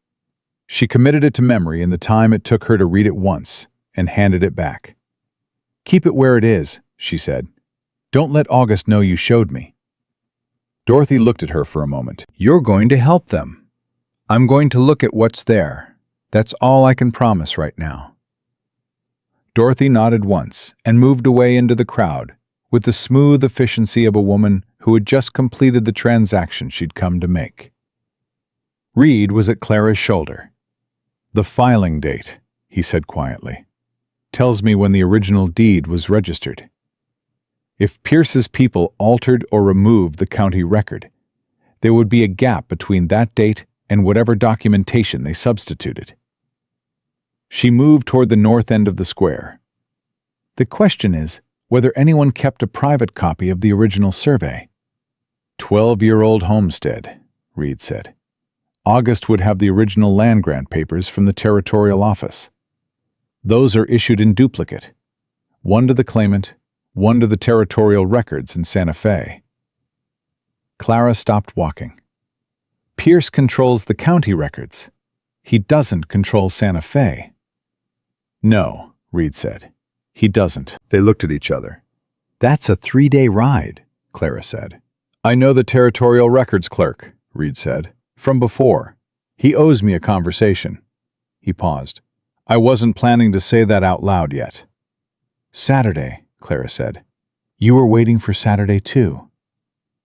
She committed it to memory in the time it took her to read it once and handed it back. "Keep it where it is," she said. "Don't let August know you showed me." Dorothy looked at her for a moment. "You're going to help them. I'm going to look at what's there. That's all I can promise right now." Dorothy nodded once and moved away into the crowd with the smooth efficiency of a woman who had just completed the transaction she'd come to make. Reed was at Clara's shoulder. "The filing date," he said quietly, "tells me when the original deed was registered. If Pierce's people altered or removed the county record, there would be a gap between that date and whatever documentation they substituted." She moved toward the north end of the square. "The question is whether anyone kept a private copy of the original survey." 12-year-old homestead, Reed said. "August would have the original land grant papers from the territorial office. Those are issued in duplicate, one to the claimant, one to the territorial records in Santa Fe." Clara stopped walking. "Pierce controls the county records. He doesn't control Santa Fe." "No," Reed said. "He doesn't." They looked at each other. "That's a 3-day ride," Clara said. "I know the territorial records clerk," Reed said, "from before. He owes me a conversation." He paused. "I wasn't planning to say that out loud yet." "Saturday," Clara said. "You were waiting for Saturday too."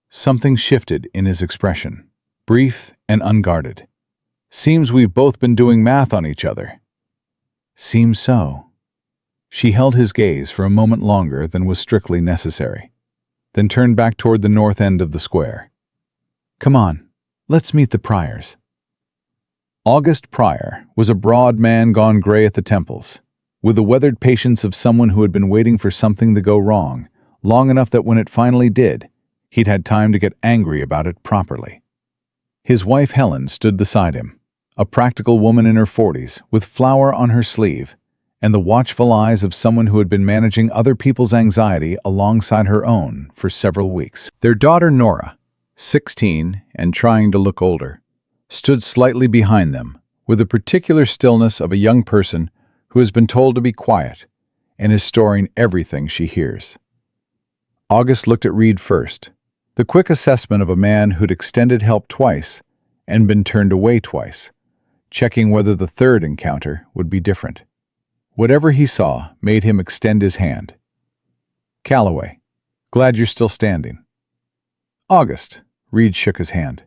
Something shifted in his expression, brief and unguarded. "Seems we've both been doing math on each other." "Seems so." She held his gaze for a moment longer than was strictly necessary, then turned back toward the north end of the square. "Come on, let's meet the Pryors." August Pryor was a broad man gone gray at the temples, with the weathered patience of someone who had been waiting for something to go wrong, long enough that when it finally did, he'd had time to get angry about it properly. His wife Helen stood beside him, a practical woman in her 40s, with flour on her sleeve, and the watchful eyes of someone who had been managing other people's anxiety alongside her own for several weeks. Their daughter Nora, 16 and trying to look older, stood slightly behind them, with the particular stillness of a young person who has been told to be quiet and is storing everything she hears. August looked at Reed first, the quick assessment of a man who'd extended help twice and been turned away twice, checking whether the third encounter would be different. Whatever he saw made him extend his hand. "Calloway, glad you're still standing." "August," Reed shook his hand.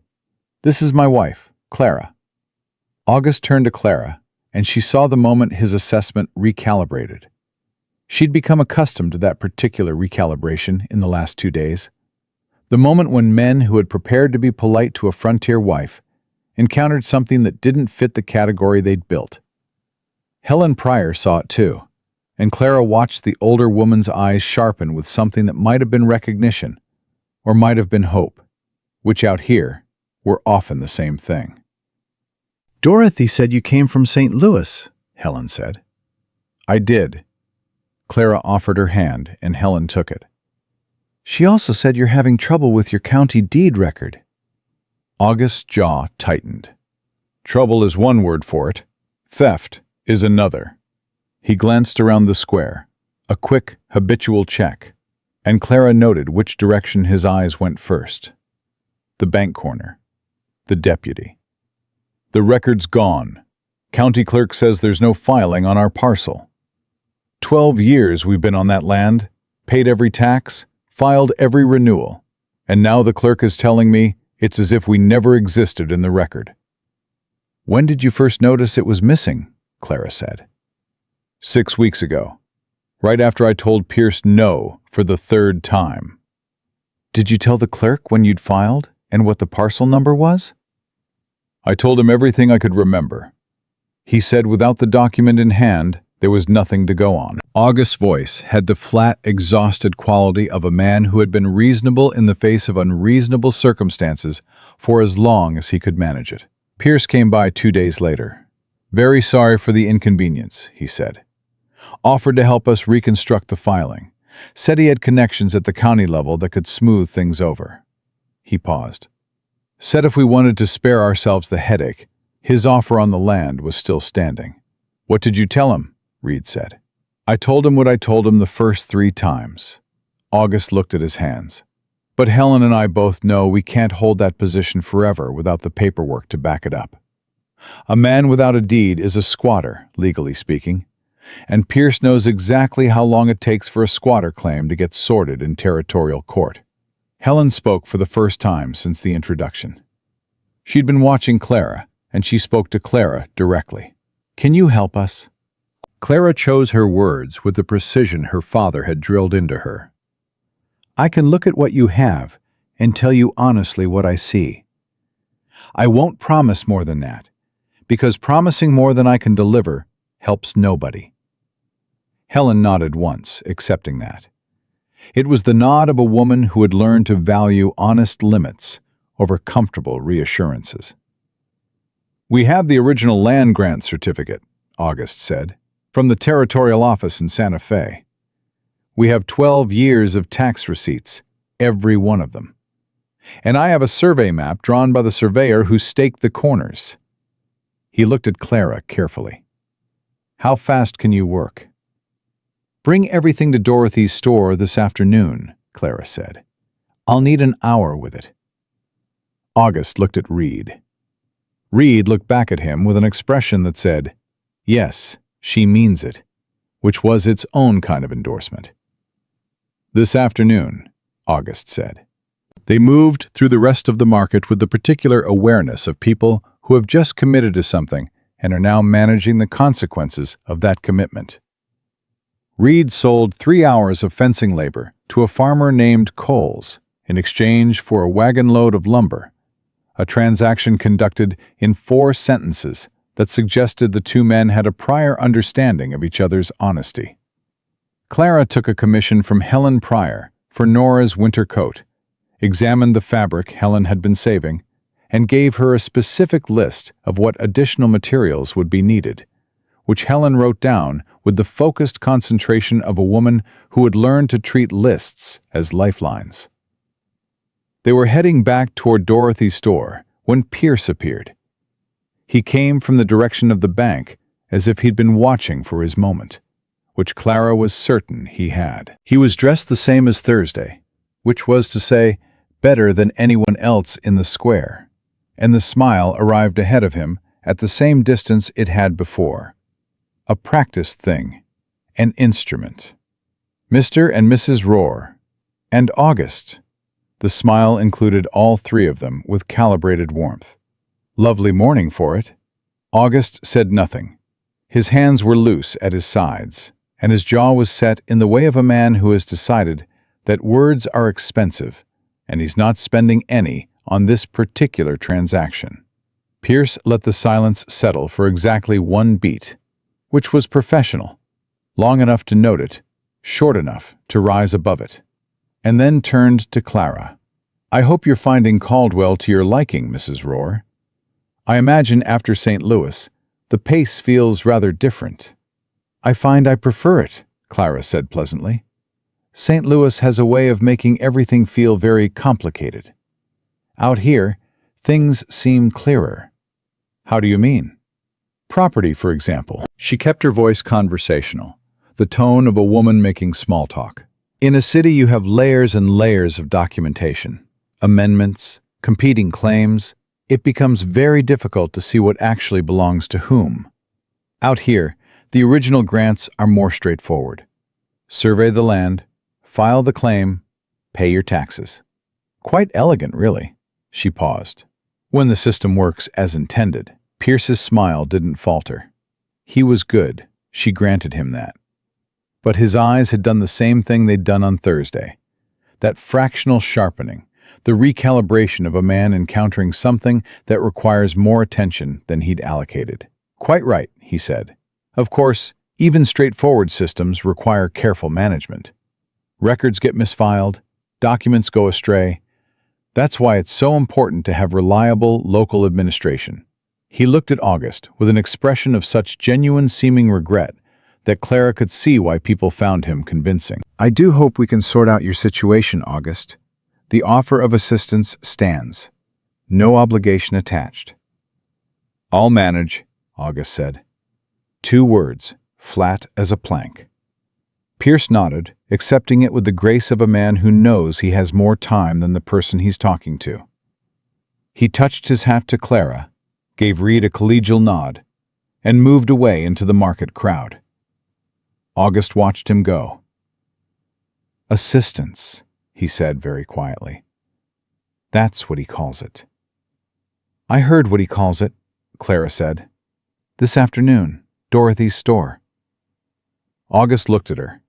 "This is my wife, Clara." August turned to Clara, and she saw the moment his assessment recalibrated. She'd become accustomed to that particular recalibration in the last 2 days. The moment when men who had prepared to be polite to a frontier wife encountered something that didn't fit the category they'd built. Helen Pryor saw it too, and Clara watched the older woman's eyes sharpen with something that might have been recognition, or might have been hope, which out here were often the same thing. "Dorothy said you came from St. Louis," Helen said. "I did." Clara offered her hand, and Helen took it. "She also said you're having trouble with your county deed record." August's jaw tightened. Trouble is one word for it. Theft is another. He glanced around the square, a quick, habitual check, and Clara noted which direction his eyes went first. The bank corner. The deputy. "The record's gone. County clerk says there's no filing on our parcel. 12 years we've been on that land, paid every tax, filed every renewal, and now the clerk is telling me it's as if we never existed in the record." "When did you first notice it was missing?" Clara said. 6 weeks ago, right after I told Pierce no for the 3rd time. "Did you tell the clerk when you'd filed and what the parcel number was?" "I told him everything I could remember. He said without the document in hand, there was nothing to go on." August's voice had the flat, exhausted quality of a man who had been reasonable in the face of unreasonable circumstances for as long as he could manage it. Pierce came by 2 days later. "Very sorry for the inconvenience," he said. "Offered to help us reconstruct the filing. Said he had connections at the county level that could smooth things over." He paused. "Said if we wanted to spare ourselves the headache, his offer on the land was still standing." "What did you tell him?" Reed said. "I told him what I told him the first 3 times. August looked at his hands. "But Helen and I both know we can't hold that position forever without the paperwork to back it up. A man without a deed is a squatter, legally speaking, and Pierce knows exactly how long it takes for a squatter claim to get sorted in territorial court." Helen spoke for the first time since the introduction. She'd been watching Clara, and she spoke to Clara directly. "Can you help us?" Clara chose her words with the precision her father had drilled into her. "I can look at what you have and tell you honestly what I see. I won't promise more than that, because promising more than I can deliver helps nobody." Helen nodded once, accepting that. It was the nod of a woman who had learned to value honest limits over comfortable reassurances. "We have the original land grant certificate," August said, "from the territorial office in Santa Fe. We have 12 years of tax receipts, every one of them. And I have a survey map drawn by the surveyor who staked the corners." He looked at Clara carefully. "How fast can you work?" "Bring everything to Dorothy's store this afternoon," Clara said. "I'll need an hour with it." August looked at Reed. Reed looked back at him with an expression that said, "Yes, she means it," which was its own kind of endorsement. "This afternoon," August said. They moved through the rest of the market with the particular awareness of people who have just committed to something and are now managing the consequences of that commitment. Reed sold 3 hours of fencing labor to a farmer named Coles in exchange for a wagon load of lumber, a transaction conducted in 4 sentences that suggested the 2 men had a prior understanding of each other's honesty. Clara took a commission from Helen Pryor for Nora's winter coat, examined the fabric Helen had been saving, and gave her a specific list of what additional materials would be needed, which Helen wrote down with the focused concentration of a woman who had learned to treat lists as lifelines. They were heading back toward Dorothy's store when Pierce appeared. He came from the direction of the bank as if he'd been watching for his moment, which Clara was certain he had. He was dressed the same as Thursday, which was to say, better than anyone else in the square, and the smile arrived ahead of him at the same distance it had before. A practiced thing, an instrument. Mr. and Mrs. Rohr, and August. The smile included all three of them with calibrated warmth. Lovely morning for it. August said nothing. His hands were loose at his sides, and his jaw was set in the way of a man who has decided that words are expensive, and he's not spending any on this particular transaction. Pierce let the silence settle for exactly one beat, which was professional, long enough to note it, short enough to rise above it, and then turned to Clara. "I hope you're finding Caldwell to your liking, Mrs. Rohr. I imagine after St. Louis, the pace feels rather different." "I find I prefer it," Clara said pleasantly. "St. Louis has a way of making everything feel very complicated. Out here, things seem clearer." "How do you mean?" "Property, for example." She kept her voice conversational, the tone of a woman making small talk. "In a city you have layers and layers of documentation, amendments, competing claims. It becomes very difficult to see what actually belongs to whom. Out here, the original grants are more straightforward. Survey the land, file the claim, pay your taxes. Quite elegant, really." She paused. "When the system works as intended." Pierce's smile didn't falter. He was good, she granted him that. But his eyes had done the same thing they'd done on Thursday. That fractional sharpening, the recalibration of a man encountering something that requires more attention than he'd allocated. "Quite right," he said. "Of course, even straightforward systems require careful management. Records get misfiled, documents go astray. That's why it's so important to have reliable local administration." He looked at August with an expression of such genuine seeming regret that Clara could see why people found him convincing. "I do hope we can sort out your situation, August. The offer of assistance stands. No obligation attached." "I'll manage," August said. 2 words, flat as a plank. Pierce nodded, accepting it with the grace of a man who knows he has more time than the person he's talking to. He touched his hat to Clara, gave Reed a collegial nod, and moved away into the market crowd. August watched him go. "Assistance," he said very quietly. "That's what he calls it." "I heard what he calls it," Clara said. "This afternoon, Dorothy's store." August looked at her.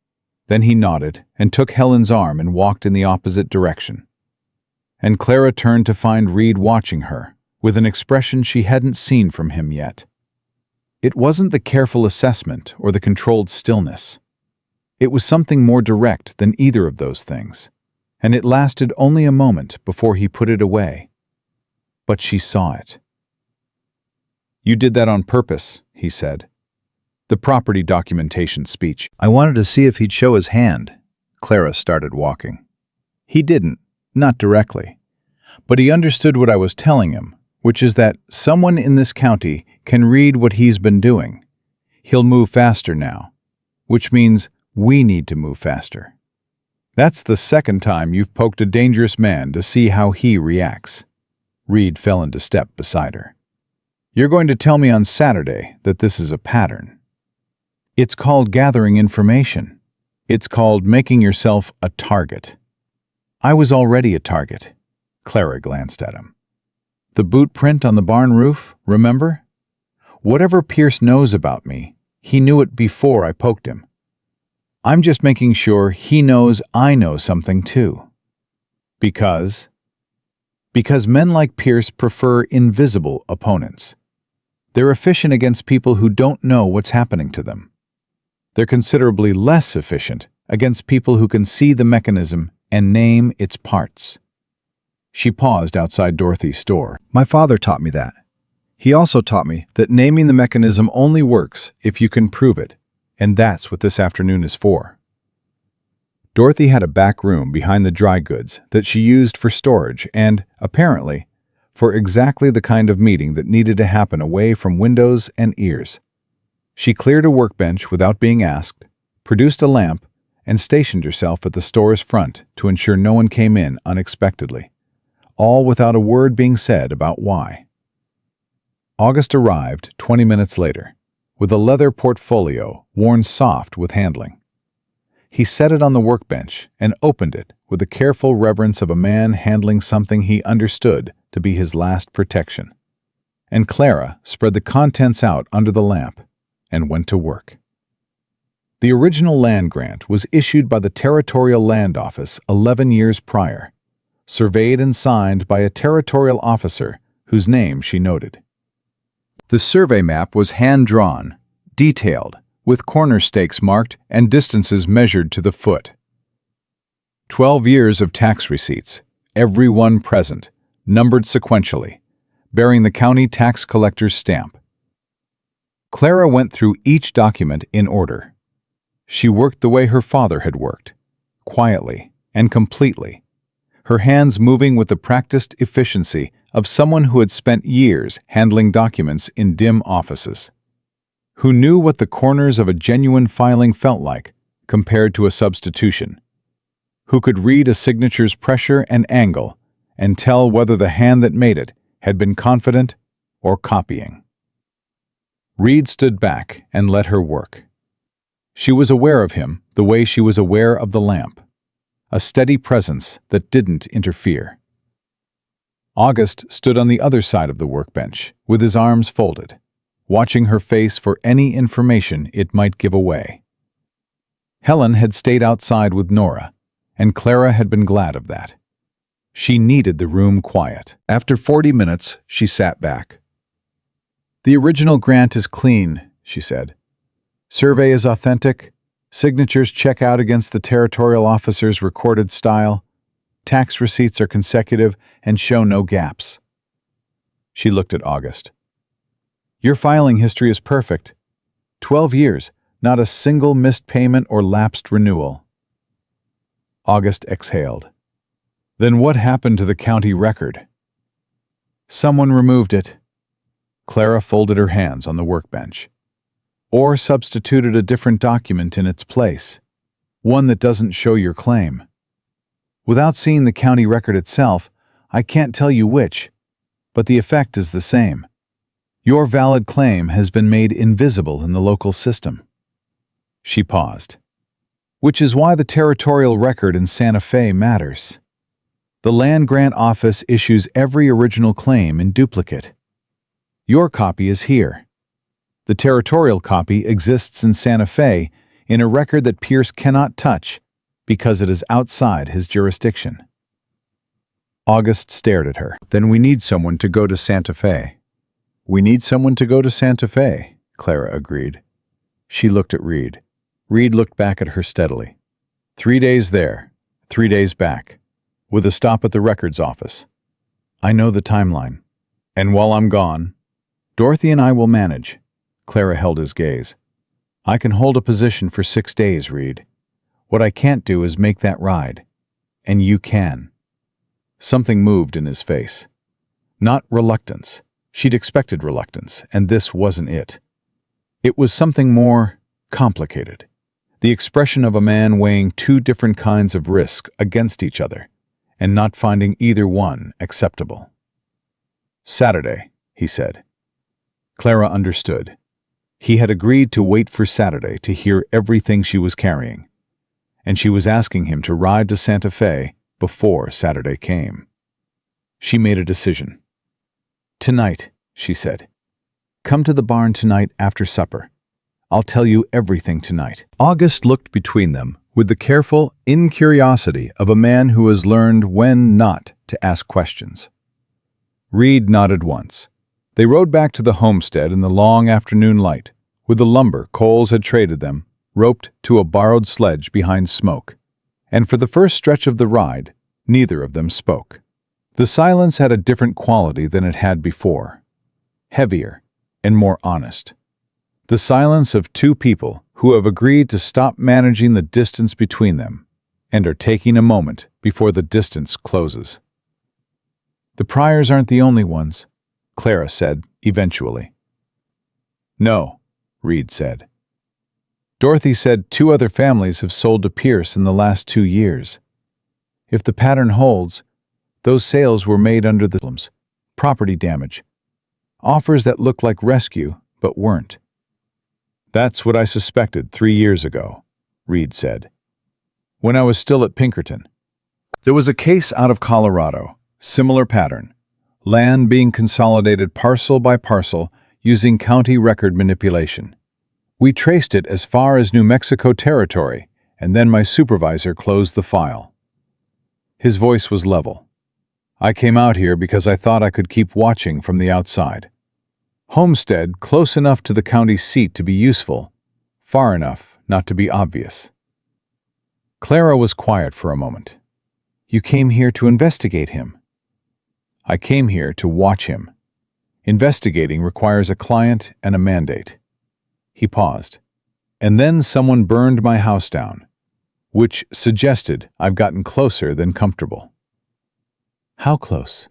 Then he nodded and took Helen's arm and walked in the opposite direction. And Clara turned to find Reed watching her, with an expression she hadn't seen from him yet. It wasn't the careful assessment or the controlled stillness. It was something more direct than either of those things, and it lasted only a moment before he put it away. But she saw it. "You did that on purpose," he said. The property documentation speech. "I wanted to see if he'd show his hand." Clara started walking. "He didn't, not directly. But he understood what I was telling him, which is that someone in this county can read what he's been doing. He'll move faster now, which means we need to move faster. That's the second time you've poked a dangerous man to see how he reacts." Reed fell into step beside her. "You're going to tell me on Saturday that this is a pattern. It's called gathering information. It's called making yourself a target." "I was already a target." Clara glanced at him. "The boot print on the barn roof, remember? Whatever Pierce knows about me, he knew it before I poked him. I'm just making sure he knows I know something too. Because men like Pierce prefer invisible opponents. They're efficient against people who don't know what's happening to them. They're considerably less efficient against people who can see the mechanism and name its parts." She paused outside Dorothy's store. "My father taught me that. He also taught me that naming the mechanism only works if you can prove it, and that's what this afternoon is for." Dorothy had a back room behind the dry goods that she used for storage and, apparently, for exactly the kind of meeting that needed to happen away from windows and ears. She cleared a workbench without being asked, produced a lamp, and stationed herself at the store's front to ensure no one came in unexpectedly, all without a word being said about why. August arrived 20 minutes later, with a leather portfolio worn soft with handling. He set it on the workbench and opened it with the careful reverence of a man handling something he understood to be his last protection. And Clara spread the contents out under the lamp and went to work. The original land grant was issued by the Territorial Land Office 11 years prior, surveyed and signed by a territorial officer whose name she noted. The survey map was hand-drawn, detailed, with corner stakes marked and distances measured to the foot. 12 years of tax receipts, every one present, numbered sequentially, bearing the county tax collector's stamp. Clara went through each document in order. She worked the way her father had worked, quietly and completely, her hands moving with the practiced efficiency of someone who had spent years handling documents in dim offices, who knew what the corners of a genuine filing felt like compared to a substitution, who could read a signature's pressure and angle and tell whether the hand that made it had been confident or copying. Reed stood back and let her work. She was aware of him the way she was aware of the lamp, a steady presence that didn't interfere. August stood on the other side of the workbench, with his arms folded, watching her face for any information it might give away. Helen had stayed outside with Nora, and Clara had been glad of that. She needed the room quiet. After 40 minutes, she sat back. "The original grant is clean," she said. "Survey is authentic. Signatures check out against the territorial officer's recorded style. Tax receipts are consecutive and show no gaps." She looked at August. "Your filing history is perfect. 12 years, not a single missed payment or lapsed renewal." August exhaled. "Then what happened to the county record?" "Someone removed it." Clara folded her hands on the workbench. "Or substituted a different document in its place, one that doesn't show your claim. Without seeing the county record itself, I can't tell you which, but the effect is the same. Your valid claim has been made invisible in the local system." She paused. "Which is why the territorial record in Santa Fe matters. The land grant office issues every original claim in duplicate. Your copy is here. The territorial copy exists in Santa Fe in a record that Pierce cannot touch because it is outside his jurisdiction." August stared at her. "Then we need someone to go to Santa Fe." "We need someone to go to Santa Fe," Clara agreed. She looked at Reed. Reed looked back at her steadily. 3 days there, 3 days back, with a stop at the records office. "I know the timeline. And while I'm gone, Dorothy and I will manage." Clara held his gaze. "I can hold a position for 6 days, Reed. What I can't do is make that ride. And you can." Something moved in his face. Not reluctance. She'd expected reluctance, and this wasn't it. It was something more complicated. The expression of a man weighing 2 different kinds of risk against each other, and not finding either one acceptable. "Saturday," he said. Clara understood. He had agreed to wait for Saturday to hear everything she was carrying, and she was asking him to ride to Santa Fe before Saturday came. She made a decision. "Tonight," she said. "Come to the barn tonight after supper. I'll tell you everything tonight." August looked between them with the careful incuriosity of a man who has learned when not to ask questions. Reed nodded once. They rode back to the homestead in the long afternoon light, with the lumber Coles had traded them, roped to a borrowed sledge behind Smoke. And for the first stretch of the ride, neither of them spoke. The silence had a different quality than it had before, heavier and more honest. The silence of 2 people who have agreed to stop managing the distance between them and are taking a moment before the distance closes. "The Pryors aren't the only ones," Clara said eventually. "No," Reed said. Dorothy said 2 other families have sold to Pierce in the last 2 years. If the pattern holds, those sales were made under the property damage, offers that looked like rescue but weren't. That's what I suspected 3 years ago, Reed said, when I was still at Pinkerton. There was a case out of Colorado, similar pattern, land being consolidated parcel by parcel using county record manipulation. We traced it as far as New Mexico territory, and then my supervisor closed the file. His voice was level. I came out here because I thought I could keep watching from the outside. Homestead close enough to the county seat to be useful, far enough not to be obvious. Clara was quiet for a moment. You came here to investigate him. I came here to watch him. Investigating requires a client and a mandate. He paused. And then someone burned my house down, which suggested I've gotten closer than comfortable. How close?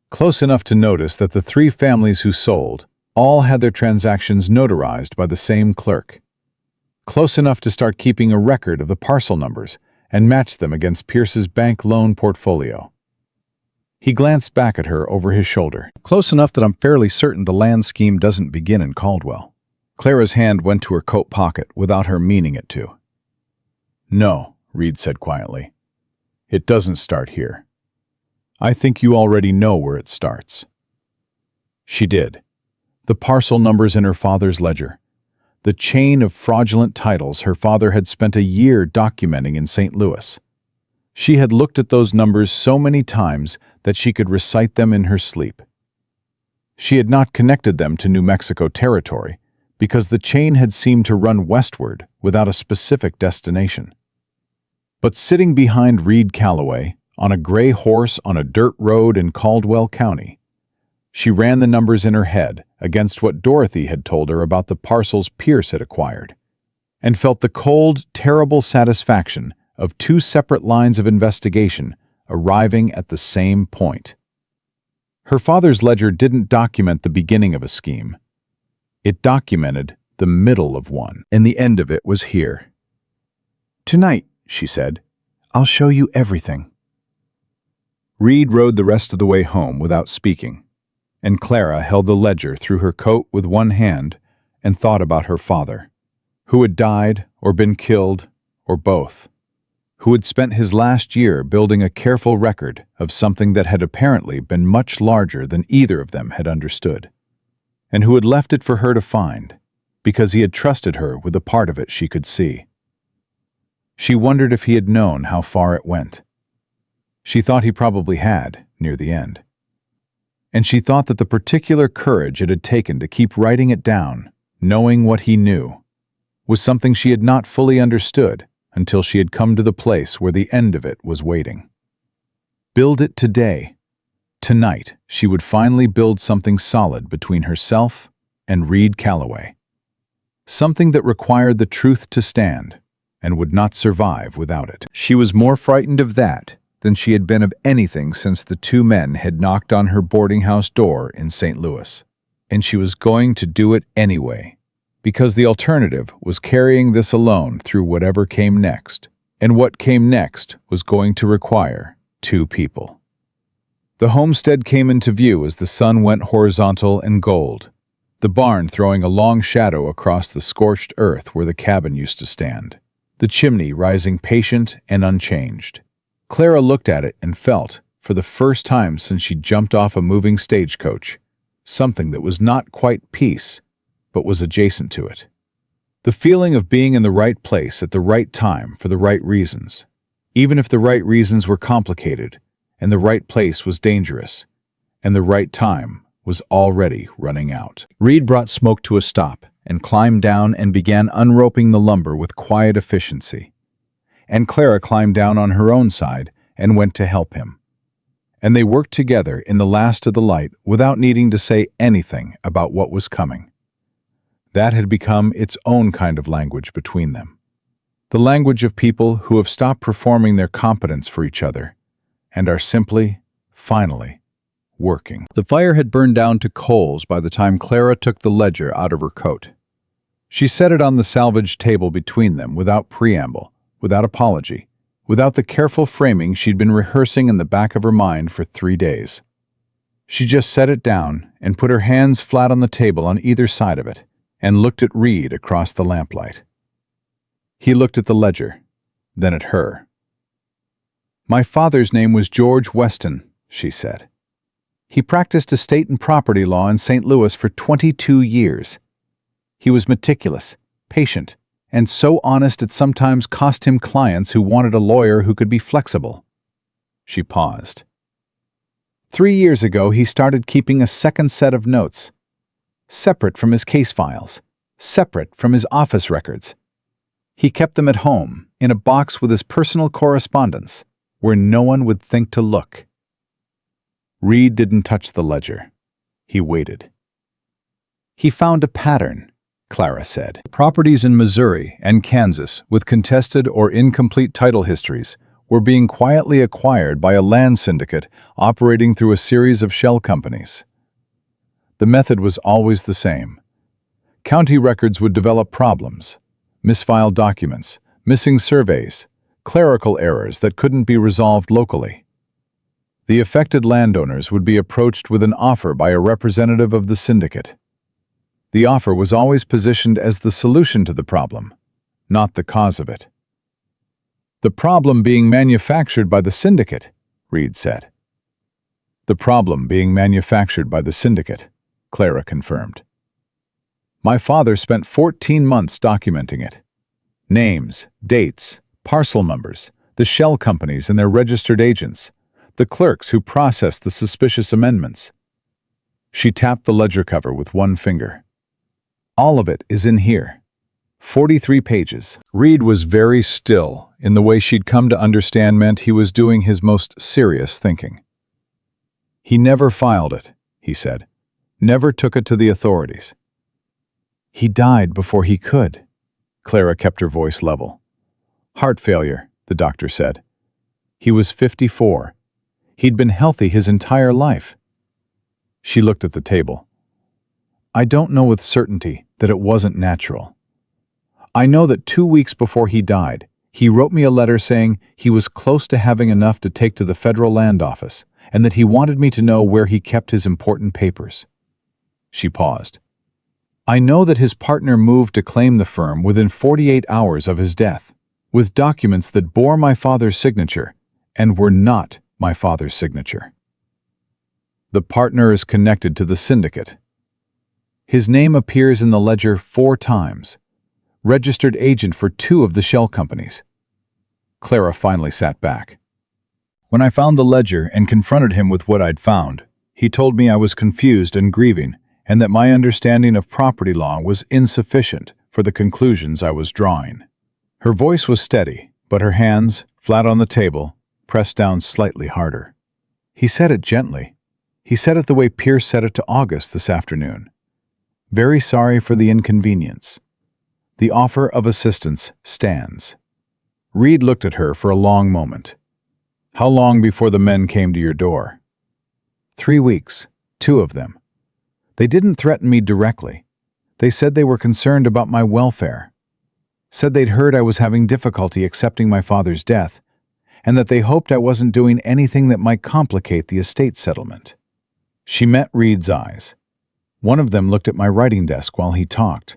Close enough to notice that the 3 families who sold all had their transactions notarized by the same clerk. Close enough to start keeping a record of the parcel numbers and match them against Pierce's bank loan portfolio. He glanced back at her over his shoulder. Close enough that I'm fairly certain the land scheme doesn't begin in Caldwell. Clara's hand went to her coat pocket without her meaning it to. No, Reed said quietly. It doesn't start here. I think you already know where it starts. She did. The parcel numbers in her father's ledger. The chain of fraudulent titles her father had spent a year documenting in St. Louis. She had looked at those numbers so many times that she could recite them in her sleep. She had not connected them to New Mexico territory because the chain had seemed to run westward without a specific destination. But sitting behind Reed Calloway, on a gray horse on a dirt road in Caldwell County, she ran the numbers in her head against what Dorothy had told her about the parcels Pierce had acquired, and felt the cold, terrible satisfaction of 2 separate lines of investigation arriving at the same point. Her father's ledger didn't document the beginning of a scheme. It documented the middle of one, and the end of it was here. Tonight, she said, I'll show you everything. Reed rode the rest of the way home without speaking, and Clara held the ledger through her coat with one hand and thought about her father, who had died or been killed or both, who had spent his last year building a careful record of something that had apparently been much larger than either of them had understood, and who had left it for her to find because he had trusted her with a part of it she could see. She wondered if he had known how far it went. She thought he probably had, near the end. And she thought that the particular courage it had taken to keep writing it down, knowing what he knew, was something she had not fully understood until she had come to the place where the end of it was waiting. Build it today. Tonight, she would finally build something solid between herself and Reed Calloway. Something that required the truth to stand and would not survive without it. She was more frightened of that than she had been of anything since the 2 men had knocked on her boarding house door in St. Louis. And she was going to do it anyway, because the alternative was carrying this alone through whatever came next, and what came next was going to require 2 people. The homestead came into view as the sun went horizontal and gold, the barn throwing a long shadow across the scorched earth where the cabin used to stand, the chimney rising patient and unchanged. Clara looked at it and felt, for the first time since she jumped off a moving stagecoach, something that was not quite peace, but was adjacent to it. The feeling of being in the right place at the right time for the right reasons, even if the right reasons were complicated, and the right place was dangerous, and the right time was already running out. Reed brought Smoke to a stop and climbed down and began unroping the lumber with quiet efficiency. And Clara climbed down on her own side and went to help him. And they worked together in the last of the light without needing to say anything about what was coming. That had become its own kind of language between them. The language of people who have stopped performing their competence for each other and are simply, finally, working. The fire had burned down to coals by the time Clara took the ledger out of her coat. She set it on the salvage table between them without preamble, without apology, without the careful framing she'd been rehearsing in the back of her mind for 3 days. She just set it down and put her hands flat on the table on either side of it and looked at Reed across the lamplight. He looked at the ledger, then at her. "My father's name was George Weston," she said. "He practiced estate and property law in St. Louis for 22 years. He was meticulous, patient, and so honest it sometimes cost him clients who wanted a lawyer who could be flexible." She paused. 3 years ago, he started keeping a second set of notes, separate from his case files, separate from his office records. He kept them at home, in a box with his personal correspondence, where no one would think to look. Reed didn't touch the ledger. He waited. "He found a pattern," Clara said. Properties in Missouri and Kansas with contested or incomplete title histories were being quietly acquired by a land syndicate operating through a series of shell companies. The method was always the same. County records would develop problems, misfiled documents, missing surveys, clerical errors that couldn't be resolved locally. The affected landowners would be approached with an offer by a representative of the syndicate. The offer was always positioned as the solution to the problem, not the cause of it. "The problem being manufactured by the syndicate," Reed said. "The problem being manufactured by the syndicate," Clara confirmed. "My father spent 14 months documenting it. Names, dates, parcel numbers, the shell companies and their registered agents, the clerks who processed the suspicious amendments." She tapped the ledger cover with one finger. "All of it is in here. 43 pages. Reed was very still in the way she'd come to understand meant he was doing his most serious thinking. "He never filed it," he said. "Never took it to the authorities." "He died before he could." Clara kept her voice level. "Heart failure," the doctor said. "He was 54. He'd been healthy his entire life." She looked at the table. "I don't know with certainty that it wasn't natural. I know that 2 weeks before he died, he wrote me a letter saying he was close to having enough to take to the federal land office and that he wanted me to know where he kept his important papers." She paused. "I know that his partner moved to claim the firm within 48 hours of his death, with documents that bore my father's signature and were not my father's signature. The partner is connected to the syndicate. His name appears in the ledger 4 times, registered agent for 2 of the shell companies." Clara finally sat back. "When I found the ledger and confronted him with what I'd found, he told me I was confused and grieving, and that my understanding of property law was insufficient for the conclusions I was drawing." Her voice was steady, but her hands, flat on the table, pressed down slightly harder. "He said it gently. He said it the way Pierce said it to August this afternoon. Very sorry for the inconvenience. The offer of assistance stands." Reed looked at her for a long moment. "How long before the men came to your door?" 3 weeks, 2 of them. They didn't threaten me directly. They said they were concerned about my welfare. Said they'd heard I was having difficulty accepting my father's death, and that they hoped I wasn't doing anything that might complicate the estate settlement." She met Reed's eyes. One of them looked at my writing desk while he talked.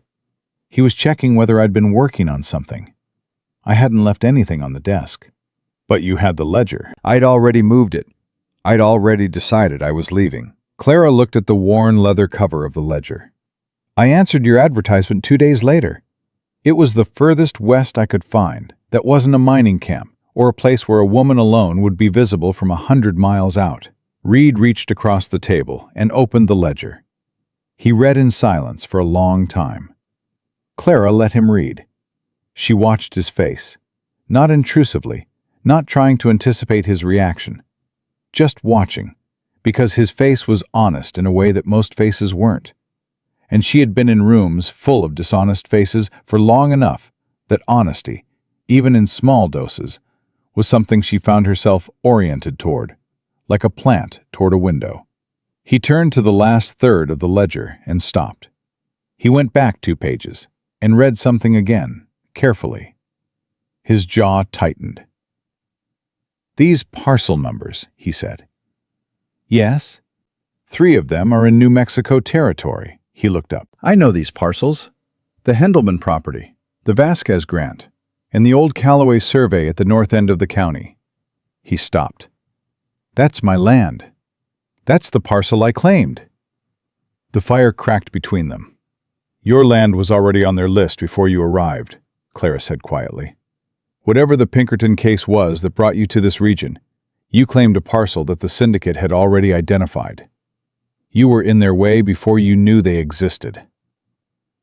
He was checking whether I'd been working on something. I hadn't left anything on the desk. "But you had the ledger." "I'd already moved it. I'd already decided I was leaving." Clara looked at the worn leather cover of the ledger. "I answered your advertisement 2 days later. It was the furthest west I could find that wasn't a mining camp or a place where a woman alone would be visible from 100 miles out." Reed reached across the table and opened the ledger. He read in silence for a long time. Clara let him read. She watched his face, not intrusively, not trying to anticipate his reaction, just watching, because his face was honest in a way that most faces weren't. And she had been in rooms full of dishonest faces for long enough that honesty, even in small doses, was something she found herself oriented toward, like a plant toward a window. He turned to the last third of the ledger and stopped. He went back 2 pages and read something again, carefully. His jaw tightened. "These parcel numbers," he said. "Yes. 3 of them are in New Mexico territory." He looked up. I know these parcels. The Hendelman property, the Vasquez grant, and the old Callaway survey at the north end of the county. He stopped. "That's my land. That's the parcel I claimed." The fire cracked between them. "Your land was already on their list before you arrived," Clara said quietly. "Whatever the Pinkerton case was that brought you to this region, you claimed a parcel that the syndicate had already identified. You were in their way before you knew they existed."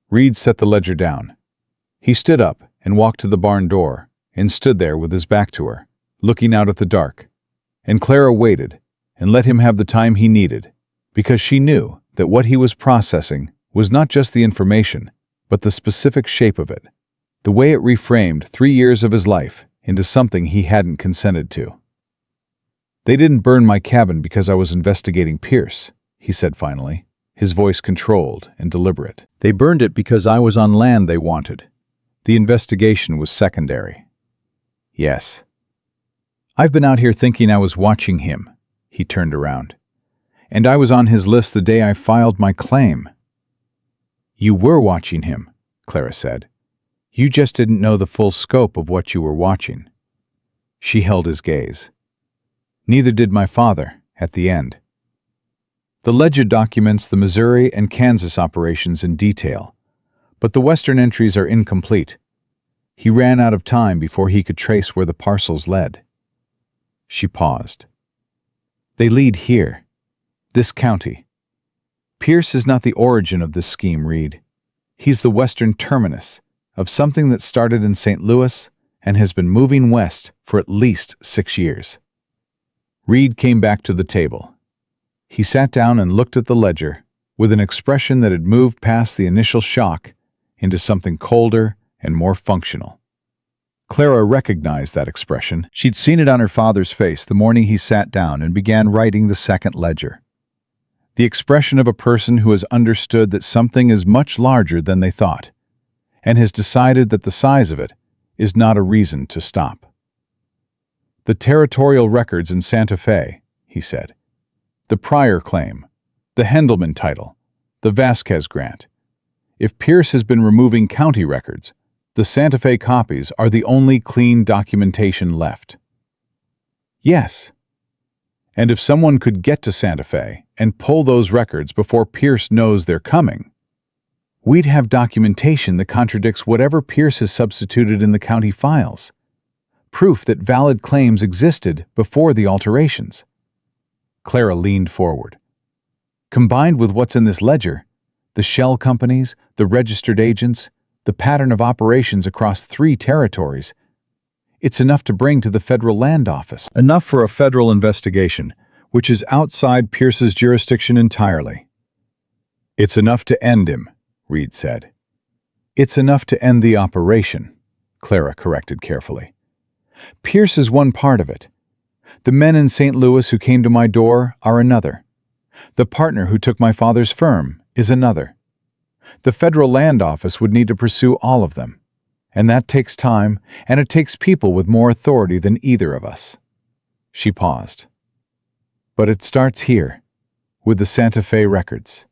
Reed set the ledger down. He stood up and walked to the barn door and stood there with his back to her, looking out at the dark. And Clara waited and let him have the time he needed, because she knew that what he was processing was not just the information, but the specific shape of it, the way it reframed 3 years of his life into something he hadn't consented to. "They didn't burn my cabin because I was investigating Pierce," he said finally, his voice controlled and deliberate. "They burned it because I was on land they wanted. The investigation was secondary." "Yes. I've been out here thinking I was watching him." He turned around. "And I was on his list the day I filed my claim." "You were watching him," Clara said. "You just didn't know the full scope of what you were watching." She held his gaze. "Neither did my father, at the end." The ledger documents the Missouri and Kansas operations in detail, but the Western entries are incomplete. He ran out of time before he could trace where the parcels led. She paused. "They lead here, this county. Pierce is not the origin of this scheme, Reed. He's the western terminus of something that started in St. Louis and has been moving west for at least 6 years." Reed came back to the table. He sat down and looked at the ledger with an expression that had moved past the initial shock into something colder and more functional. Clara recognized that expression. She'd seen it on her father's face the morning he sat down and began writing the second ledger. The expression of a person who has understood that something is much larger than they thought, and has decided that the size of it is not a reason to stop. "The territorial records in Santa Fe," he said. "The Pryor claim, the Hendelman title, the Vasquez grant. If Pierce has been removing county records, the Santa Fe copies are the only clean documentation left." "Yes. And if someone could get to Santa Fe and pull those records before Pierce knows they're coming, we'd have documentation that contradicts whatever Pierce has substituted in the county files. Proof that valid claims existed before the alterations." Clara leaned forward. "Combined with what's in this ledger, the shell companies, the registered agents, the pattern of operations across 3 territories, it's enough to bring to the federal land office." "Enough for a federal investigation, which is outside Pierce's jurisdiction entirely." "It's enough to end him," Reed said. "It's enough to end the operation," Clara corrected carefully. "Pierce is one part of it. The men in St. Louis who came to my door are another. The partner who took my father's firm is another. The federal land office would need to pursue all of them, and that takes time, and it takes people with more authority than either of us." She paused. "But it starts here, with the Santa Fe records."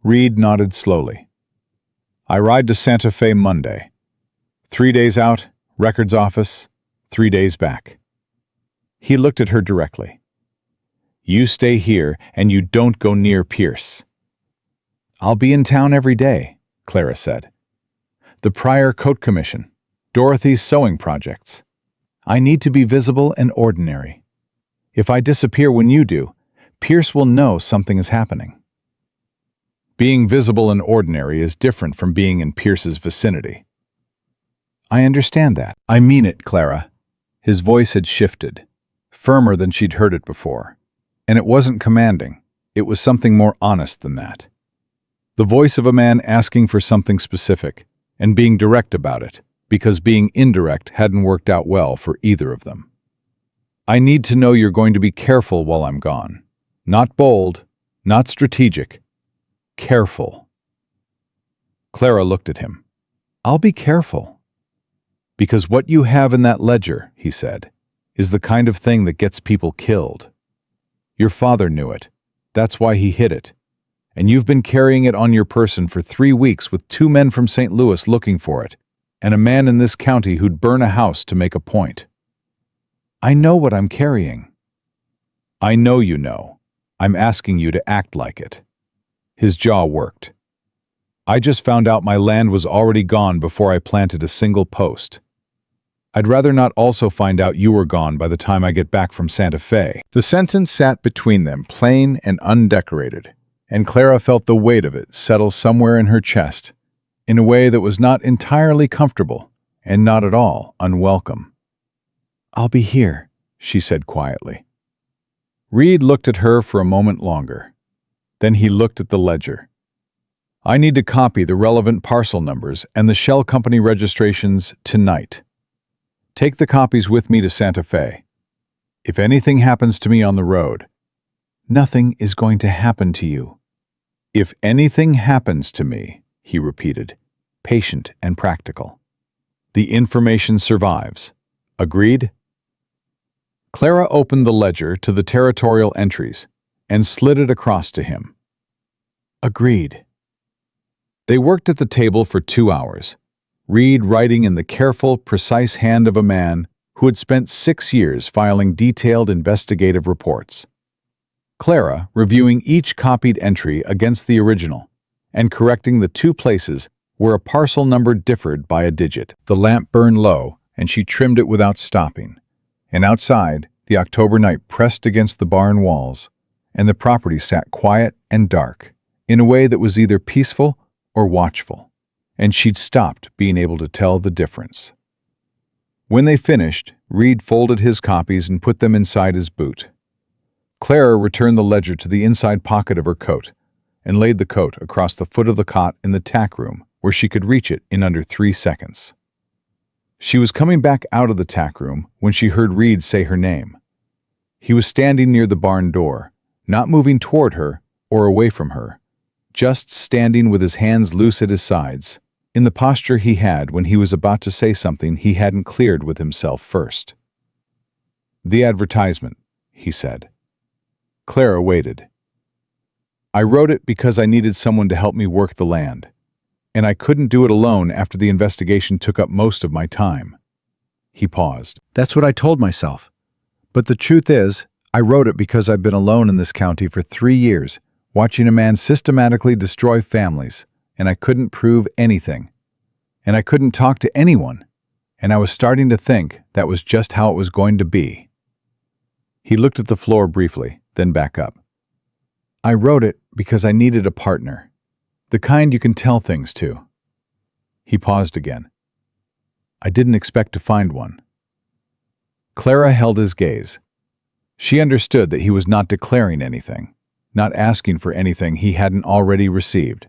Reed nodded slowly. "I ride to Santa Fe Monday. 3 days out, records office, 3 days back." He looked at her directly. "You stay here and you don't go near Pierce." "I'll be in town every day," Clara said. "The Pryor Coat Commission, Dorothy's sewing projects. I need to be visible and ordinary. If I disappear when you do, Pierce will know something is happening." Being visible and ordinary is different from being in Pierce's vicinity. "I understand that. I mean it, Clara." His voice had shifted, firmer than she'd heard it before. And it wasn't commanding. It was something more honest than that. The voice of a man asking for something specific, and being direct about it, because being indirect hadn't worked out well for either of them. "I need to know you're going to be careful while I'm gone. Not bold, not strategic. Careful." Clara looked at him. I'll be careful. Because what you have in that ledger, he said, is the kind of thing that gets people killed. Your father knew it. That's why he hid it. And you've been carrying it on your person for 3 weeks with 2 men from St. Louis looking for it, and a man in this county who'd burn a house to make a point. I know what I'm carrying. I know you know. I'm asking you to act like it. His jaw worked. I just found out my land was already gone before I planted a single post. I'd rather not also find out you were gone by the time I get back from Santa Fe. The sentence sat between them, plain and undecorated, and Clara felt the weight of it settle somewhere in her chest, in a way that was not entirely comfortable and not at all unwelcome. I'll be here, she said quietly. Reed looked at her for a moment longer. Then he looked at the ledger. I need to copy the relevant parcel numbers and the shell company registrations tonight. Take the copies with me to Santa Fe. If anything happens to me on the road, nothing is going to happen to you. If anything happens to me, he repeated, patient and practical. The information survives. Agreed? Clara opened the ledger to the territorial entries and slid it across to him. Agreed. They worked at the table for 2 hours, Reed writing in the careful, precise hand of a man who had spent 6 years filing detailed investigative reports. Clara reviewing each copied entry against the original and correcting the 2 places where a parcel number differed by a digit. The lamp burned low, and she trimmed it without stopping. And outside, the October night pressed against the barn walls, and the property sat quiet and dark, in a way that was either peaceful or watchful, and she'd stopped being able to tell the difference. When they finished, Reed folded his copies and put them inside his boot. Clara returned the ledger to the inside pocket of her coat and laid the coat across the foot of the cot in the tack room where she could reach it in under 3 seconds. She was coming back out of the tack room when she heard Reed say her name. He was standing near the barn door, not moving toward her or away from her, just standing with his hands loose at his sides, in the posture he had when he was about to say something he hadn't cleared with himself first. The advertisement, he said. Clara waited. I wrote it because I needed someone to help me work the land, and I couldn't do it alone after the investigation took up most of my time. He paused. That's what I told myself. But the truth is, I wrote it because I've been alone in this county for 3 years, watching a man systematically destroy families, and I couldn't prove anything. And I couldn't talk to anyone, and I was starting to think that was just how it was going to be. He looked at the floor briefly, then back up. I wrote it because I needed a partner, the kind you can tell things to. He paused again. I didn't expect to find one. Clara held his gaze. She understood that he was not declaring anything, not asking for anything he hadn't already received.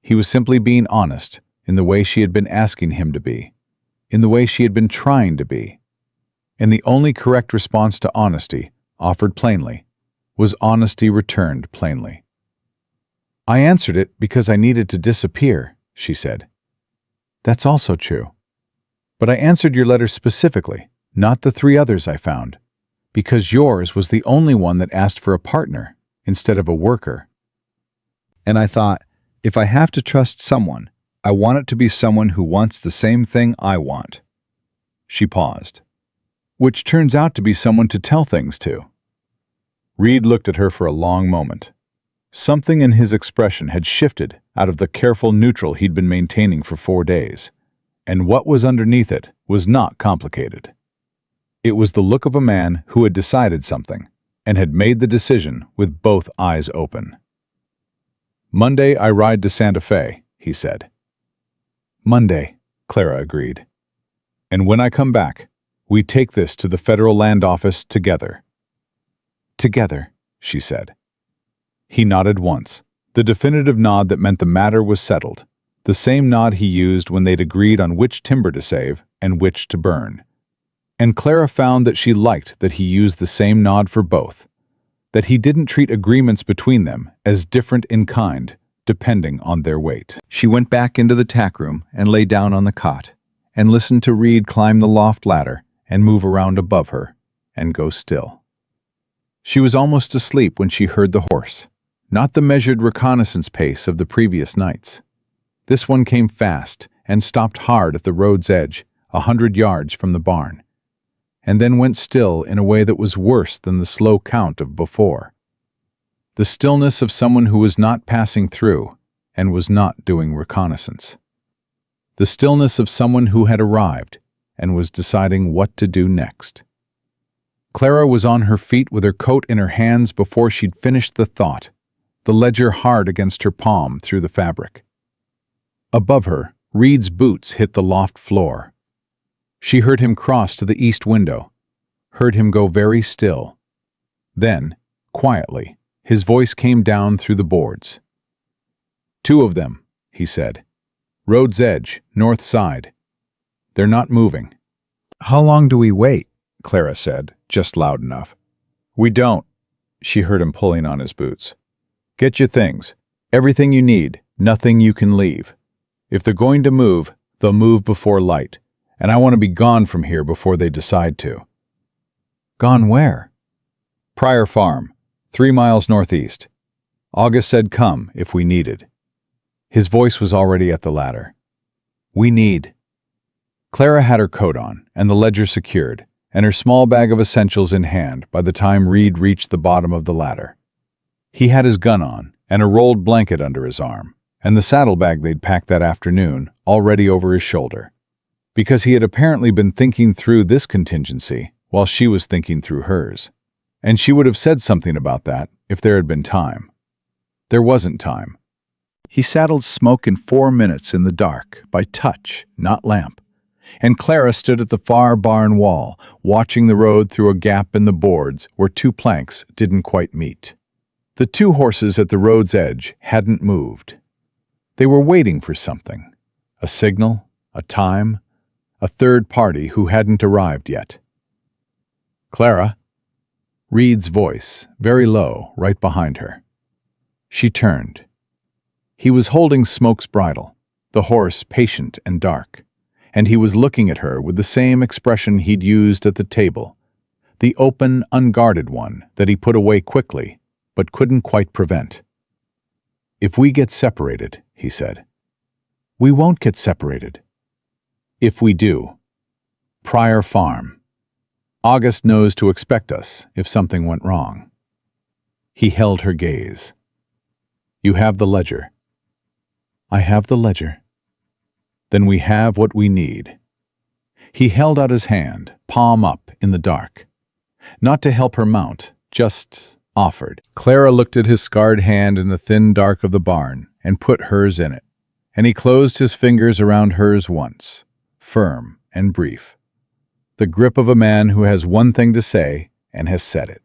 He was simply being honest in the way she had been asking him to be, in the way she had been trying to be. And the only correct response to honesty, offered plainly, was honesty returned plainly. I answered it because I needed to disappear, she said. That's also true. But I answered your letter specifically, not the 3 others I found, because yours was the only one that asked for a partner instead of a worker. And I thought, if I have to trust someone, I want it to be someone who wants the same thing I want. She paused. Which turns out to be someone to tell things to. Reed looked at her for a long moment. Something in his expression had shifted out of the careful neutral he'd been maintaining for 4 days, and what was underneath it was not complicated. It was the look of a man who had decided something, and had made the decision with both eyes open. Monday I ride to Santa Fe, he said. Monday, Clara agreed. And when I come back, we take this to the federal land office together. Together, she said. He nodded once, the definitive nod that meant the matter was settled, the same nod he used when they'd agreed on which timber to save and which to burn. And Clara found that she liked that he used the same nod for both, that he didn't treat agreements between them as different in kind depending on their weight. She went back into the tack room and lay down on the cot, and listened to Reed climb the loft ladder and move around above her, and go still. She was almost asleep when she heard the horse, not the measured reconnaissance pace of the previous nights. This one came fast and stopped hard at the road's edge, 100 yards from the barn, and then went still in a way that was worse than the slow count of before. The stillness of someone who was not passing through and was not doing reconnaissance. The stillness of someone who had arrived and was deciding what to do next. Clara was on her feet with her coat in her hands before she'd finished the thought, the ledger hard against her palm through the fabric. Above her, Reed's boots hit the loft floor. She heard him cross to the east window, heard him go very still. Then, quietly, his voice came down through the boards. "Two of them," he said. "Road's edge, north side. They're not moving." "How long do we wait?" Clara said, just loud enough. "We don't." She heard him pulling on his boots. "Get your things. Everything you need, nothing you can leave. If they're going to move, they'll move before light, and I want to be gone from here before they decide to." "Gone where?" "Pryor Farm, 3 miles northeast. August said come if we needed." His voice was already at the ladder. "We need." Clara had her coat on and the ledger secured, and her small bag of essentials in hand by the time Reed reached the bottom of the ladder. He had his gun on and a rolled blanket under his arm, and the saddlebag they'd packed that afternoon already over his shoulder, because he had apparently been thinking through this contingency while she was thinking through hers, and she would have said something about that if there had been time. There wasn't time. He saddled Smoke in 4 minutes in the dark, by touch, not lamp, and Clara stood at the far barn wall, watching the road through a gap in the boards where 2 planks didn't quite meet. The 2 horses at the road's edge hadn't moved. They were waiting for something, a signal, a time, a third party who hadn't arrived yet. "Clara?" Reed's voice, very low, right behind her. She turned. He was holding Smoke's bridle, the horse patient and dark, and he was looking at her with the same expression he'd used at the table, the open, unguarded one that he put away quickly, but couldn't quite prevent. "If we get separated," he said. "We won't get separated." "If we do. Pryor Farm. August knows to expect us if something went wrong." He held her gaze. "You have the ledger." "I have the ledger." "Then we have what we need." He held out his hand, palm up, in the dark. Not to help her mount, just offered. Clara looked at his scarred hand in the thin dark of the barn and put hers in it, and he closed his fingers around hers once, firm and brief. The grip of a man who has one thing to say and has said it.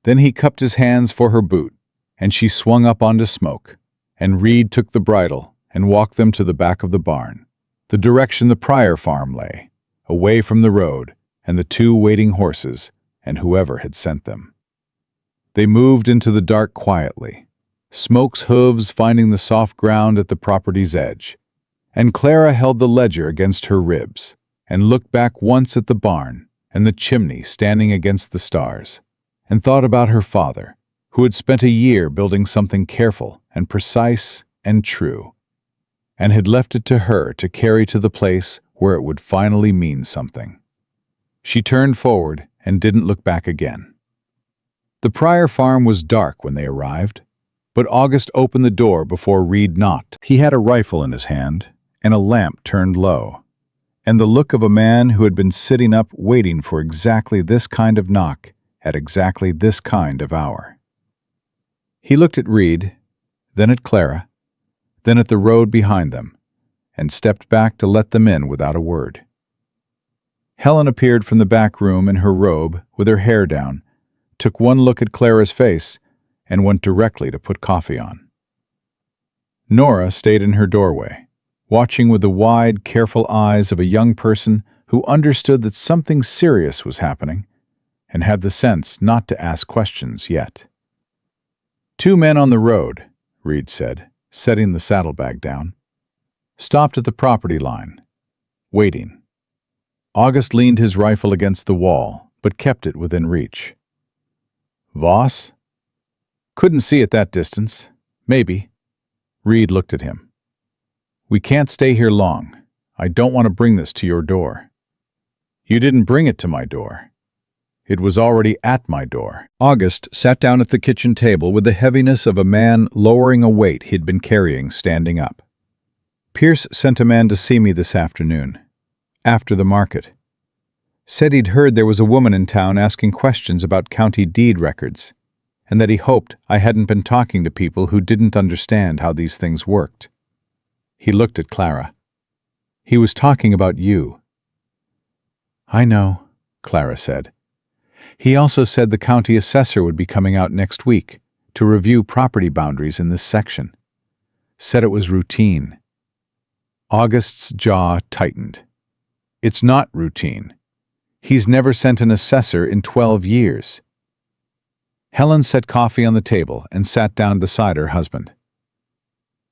Then he cupped his hands for her boot, and she swung up onto Smoke, and Reed took the bridle and walked them to the back of the barn, the direction the Pryor farm lay, away from the road and the 2 waiting horses and whoever had sent them. They moved into the dark quietly, Smoke's hooves finding the soft ground at the property's edge, and Clara held the ledger against her ribs and looked back once at the barn and the chimney standing against the stars, and thought about her father, who had spent a year building something careful and precise and true, and had left it to her to carry to the place where it would finally mean something. She turned forward and didn't look back again. The Pryor farm was dark when they arrived, but August opened the door before Reed knocked. He had a rifle in his hand and a lamp turned low, and the look of a man who had been sitting up waiting for exactly this kind of knock at exactly this kind of hour. He looked at Reed, then at Clara, then at the road behind them, and stepped back to let them in without a word. Helen appeared from the back room in her robe with her hair down, took one look at Clara's face, and went directly to put coffee on. Nora stayed in her doorway, watching with the wide, careful eyes of a young person who understood that something serious was happening and had the sense not to ask questions yet. 2 men on the road, Reed said. setting the saddlebag down. Stopped at the property line, waiting. August leaned his rifle against the wall, but kept it within reach. Voss? Couldn't see at that distance. Maybe. Reed looked at him. We can't stay here long. I don't want to bring this to your door. You didn't bring it to my door. It was already at my door. August sat down at the kitchen table with the heaviness of a man lowering a weight he'd been carrying standing up. Pierce sent a man to see me this afternoon, after the market. Said he'd heard there was a woman in town asking questions about county deed records, and that he hoped I hadn't been talking to people who didn't understand how these things worked. He looked at Clara. He was talking about you. I know, Clara said. He also said the county assessor would be coming out next week to review property boundaries in this section. Said it was routine. August's jaw tightened. It's not routine. He's never sent an assessor in 12 years. Helen set coffee on the table and sat down beside her husband.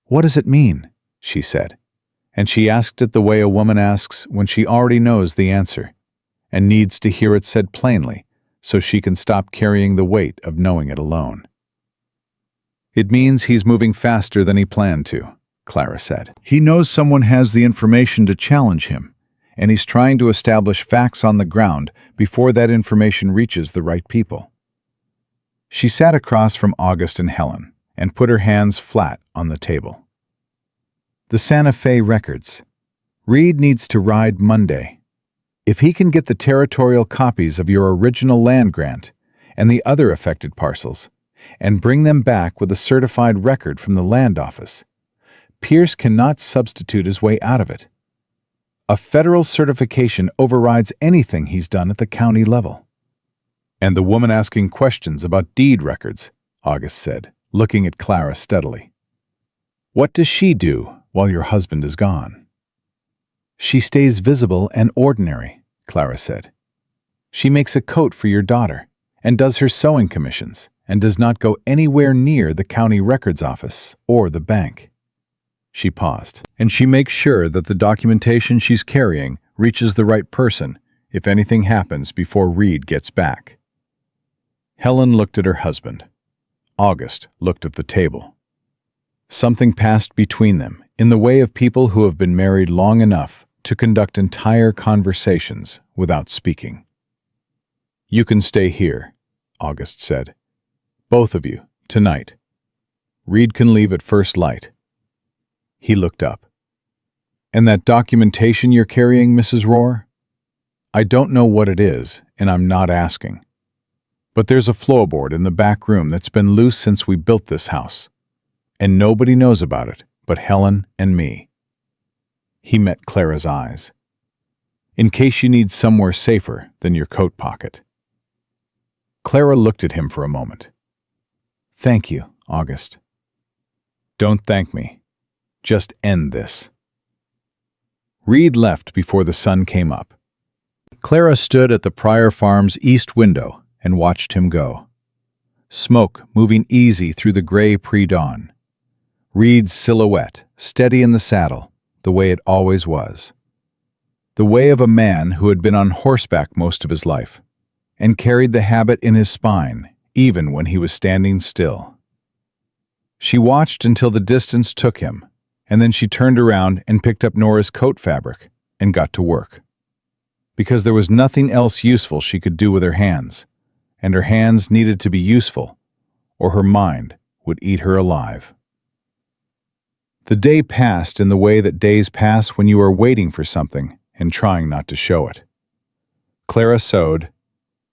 What does it mean? She said, and she asked it the way a woman asks when she already knows the answer and needs to hear it said plainly so she can stop carrying the weight of knowing it alone. It means he's moving faster than he planned to, Clara said. He knows someone has the information to challenge him, and he's trying to establish facts on the ground before that information reaches the right people. She sat across from August and Helen and put her hands flat on the table. The Santa Fe records. Reed needs to ride Monday. If he can get the territorial copies of your original land grant and the other affected parcels and bring them back with a certified record from the land office, Pierce cannot substitute his way out of it. A federal certification overrides anything he's done at the county level. And the woman asking questions about deed records, August said, looking at Clara steadily. What does she do while your husband is gone? She stays visible and ordinary, Clara said. She makes a coat for your daughter and does her sewing commissions and does not go anywhere near the county records office or the bank. She paused. And she makes sure that the documentation she's carrying reaches the right person if anything happens before Reed gets back. Helen looked at her husband. August looked at the table. Something passed between them in the way of people who have been married long enough to conduct entire conversations without speaking. You can stay here, August said. Both of you, tonight. Reed can leave at first light. He looked up. And that documentation you're carrying, Mrs. Rohr? I don't know what it is, and I'm not asking. But there's a floorboard in the back room that's been loose since we built this house, and nobody knows about it but Helen and me. He met Clara's eyes. In case you need somewhere safer than your coat pocket. Clara looked at him for a moment. Thank you, August. Don't thank me. Just end this. Reed left before the sun came up. Clara stood at the Pryor Farm's east window and watched him go. Smoke moving easy through the gray pre-dawn. Reed's silhouette, steady in the saddle, the way it always was. The way of a man who had been on horseback most of his life, and carried the habit in his spine, even when he was standing still. She watched until the distance took him, and then she turned around and picked up Nora's coat fabric and got to work. Because there was nothing else useful she could do with her hands, and her hands needed to be useful, or her mind would eat her alive. The day passed in the way that days pass when you are waiting for something and trying not to show it. Clara sewed,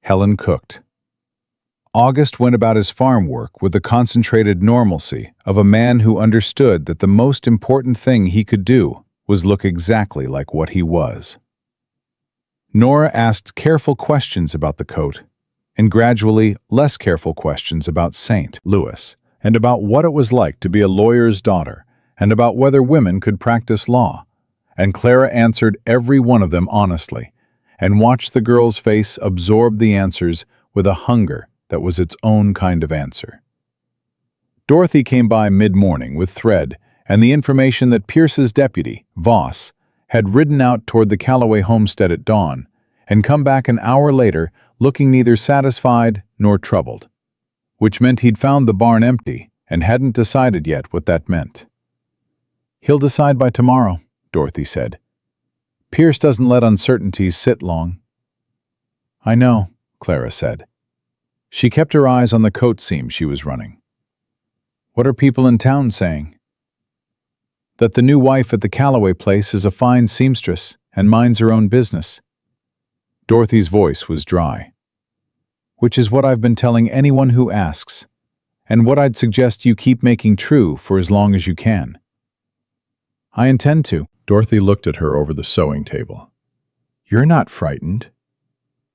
Helen cooked. August went about his farm work with the concentrated normalcy of a man who understood that the most important thing he could do was look exactly like what he was. Nora asked careful questions about the coat, and gradually less careful questions about St. Louis, and about what it was like to be a lawyer's daughter, and about whether women could practice law, and Clara answered every one of them honestly, and watched the girl's face absorb the answers with a hunger that was its own kind of answer. Dorothy came by mid-morning with thread and the information that Pierce's deputy, Voss, had ridden out toward the Calloway homestead at dawn and come back an hour later looking neither satisfied nor troubled, which meant he'd found the barn empty and hadn't decided yet what that meant. "He'll decide by tomorrow," Dorothy said. "Pierce doesn't let uncertainties sit long." "I know," Clara said. She kept her eyes on the coat seam she was running. "What are people in town saying?" "That the new wife at the Calloway place is a fine seamstress and minds her own business." Dorothy's voice was dry. "Which is what I've been telling anyone who asks, and what I'd suggest you keep making true for as long as you can." "I intend to." Dorothy looked at her over the sewing table. "You're not frightened."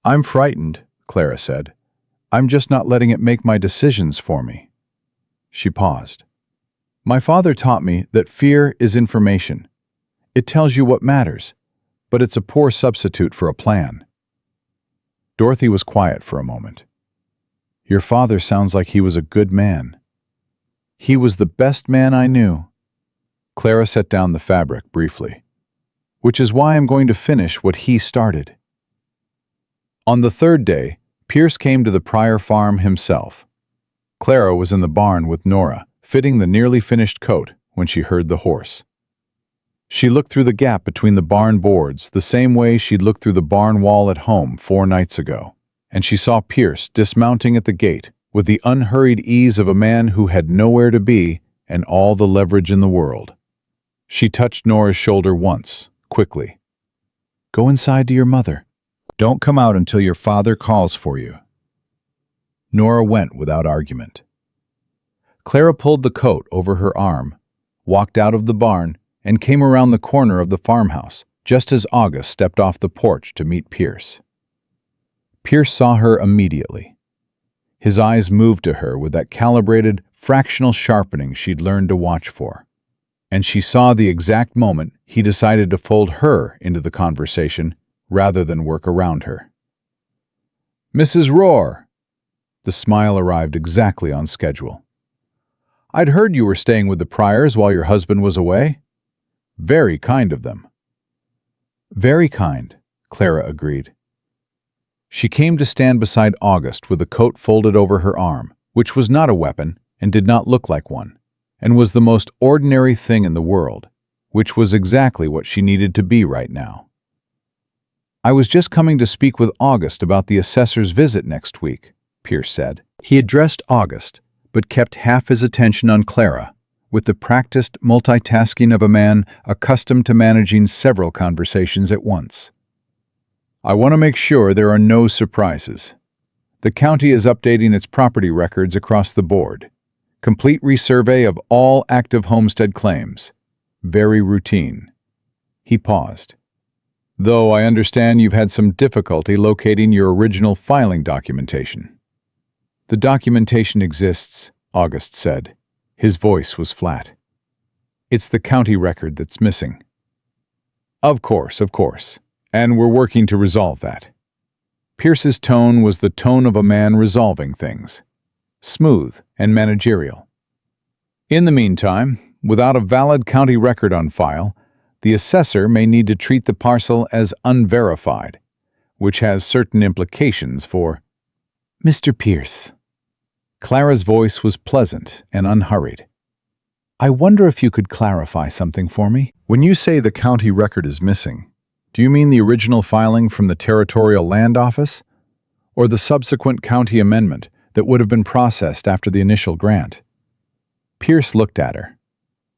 "I'm frightened," Clara said. "I'm just not letting it make my decisions for me." She paused. "My father taught me that fear is information. It tells you what matters, but it's a poor substitute for a plan." Dorothy was quiet for a moment. "Your father sounds like he was a good man." "He was the best man I knew." Clara set down the fabric briefly. "Which is why I'm going to finish what he started." On the third day, Pierce came to the Pryor farm himself. Clara was in the barn with Nora, fitting the nearly finished coat when she heard the horse. She looked through the gap between the barn boards the same way she'd looked through the barn wall at home 4 nights ago, and she saw Pierce dismounting at the gate with the unhurried ease of a man who had nowhere to be and all the leverage in the world. She touched Nora's shoulder once, quickly. "Go inside to your mother. Don't come out until your father calls for you." Nora went without argument. Clara pulled the coat over her arm, walked out of the barn, and came around the corner of the farmhouse, just as August stepped off the porch to meet Pierce. Pierce saw her immediately. His eyes moved to her with that calibrated, fractional sharpening she'd learned to watch for. And she saw the exact moment he decided to fold her into the conversation rather than work around her. "Mrs. Rohr!" The smile arrived exactly on schedule. "I'd heard you were staying with the Pryors while your husband was away. Very kind of them." "Very kind," Clara agreed. She came to stand beside August with the coat folded over her arm, which was not a weapon and did not look like one, and was the most ordinary thing in the world, which was exactly what she needed to be right now. "I was just coming to speak with August about the assessor's visit next week," Pierce said. He addressed August, but kept half his attention on Clara, with the practiced multitasking of a man accustomed to managing several conversations at once. "I want to make sure there are no surprises. The county is updating its property records across the board. Complete resurvey of all active homestead claims. Very routine." He paused. "Though I understand you've had some difficulty locating your original filing documentation." "The documentation exists," August said. His voice was flat. "It's the county record that's missing." Of course. And we're working to resolve that." Pierce's tone was the tone of a man resolving things. Smooth and managerial. "In the meantime, without a valid county record on file, the assessor may need to treat the parcel as unverified, which has certain implications for—" "Mr. Pierce." Clara's voice was pleasant and unhurried. "I wonder if you could clarify something for me. When you say the county record is missing, do you mean the original filing from the Territorial Land Office, or the subsequent county amendment that would have been processed after the initial grant?" Pierce looked at her.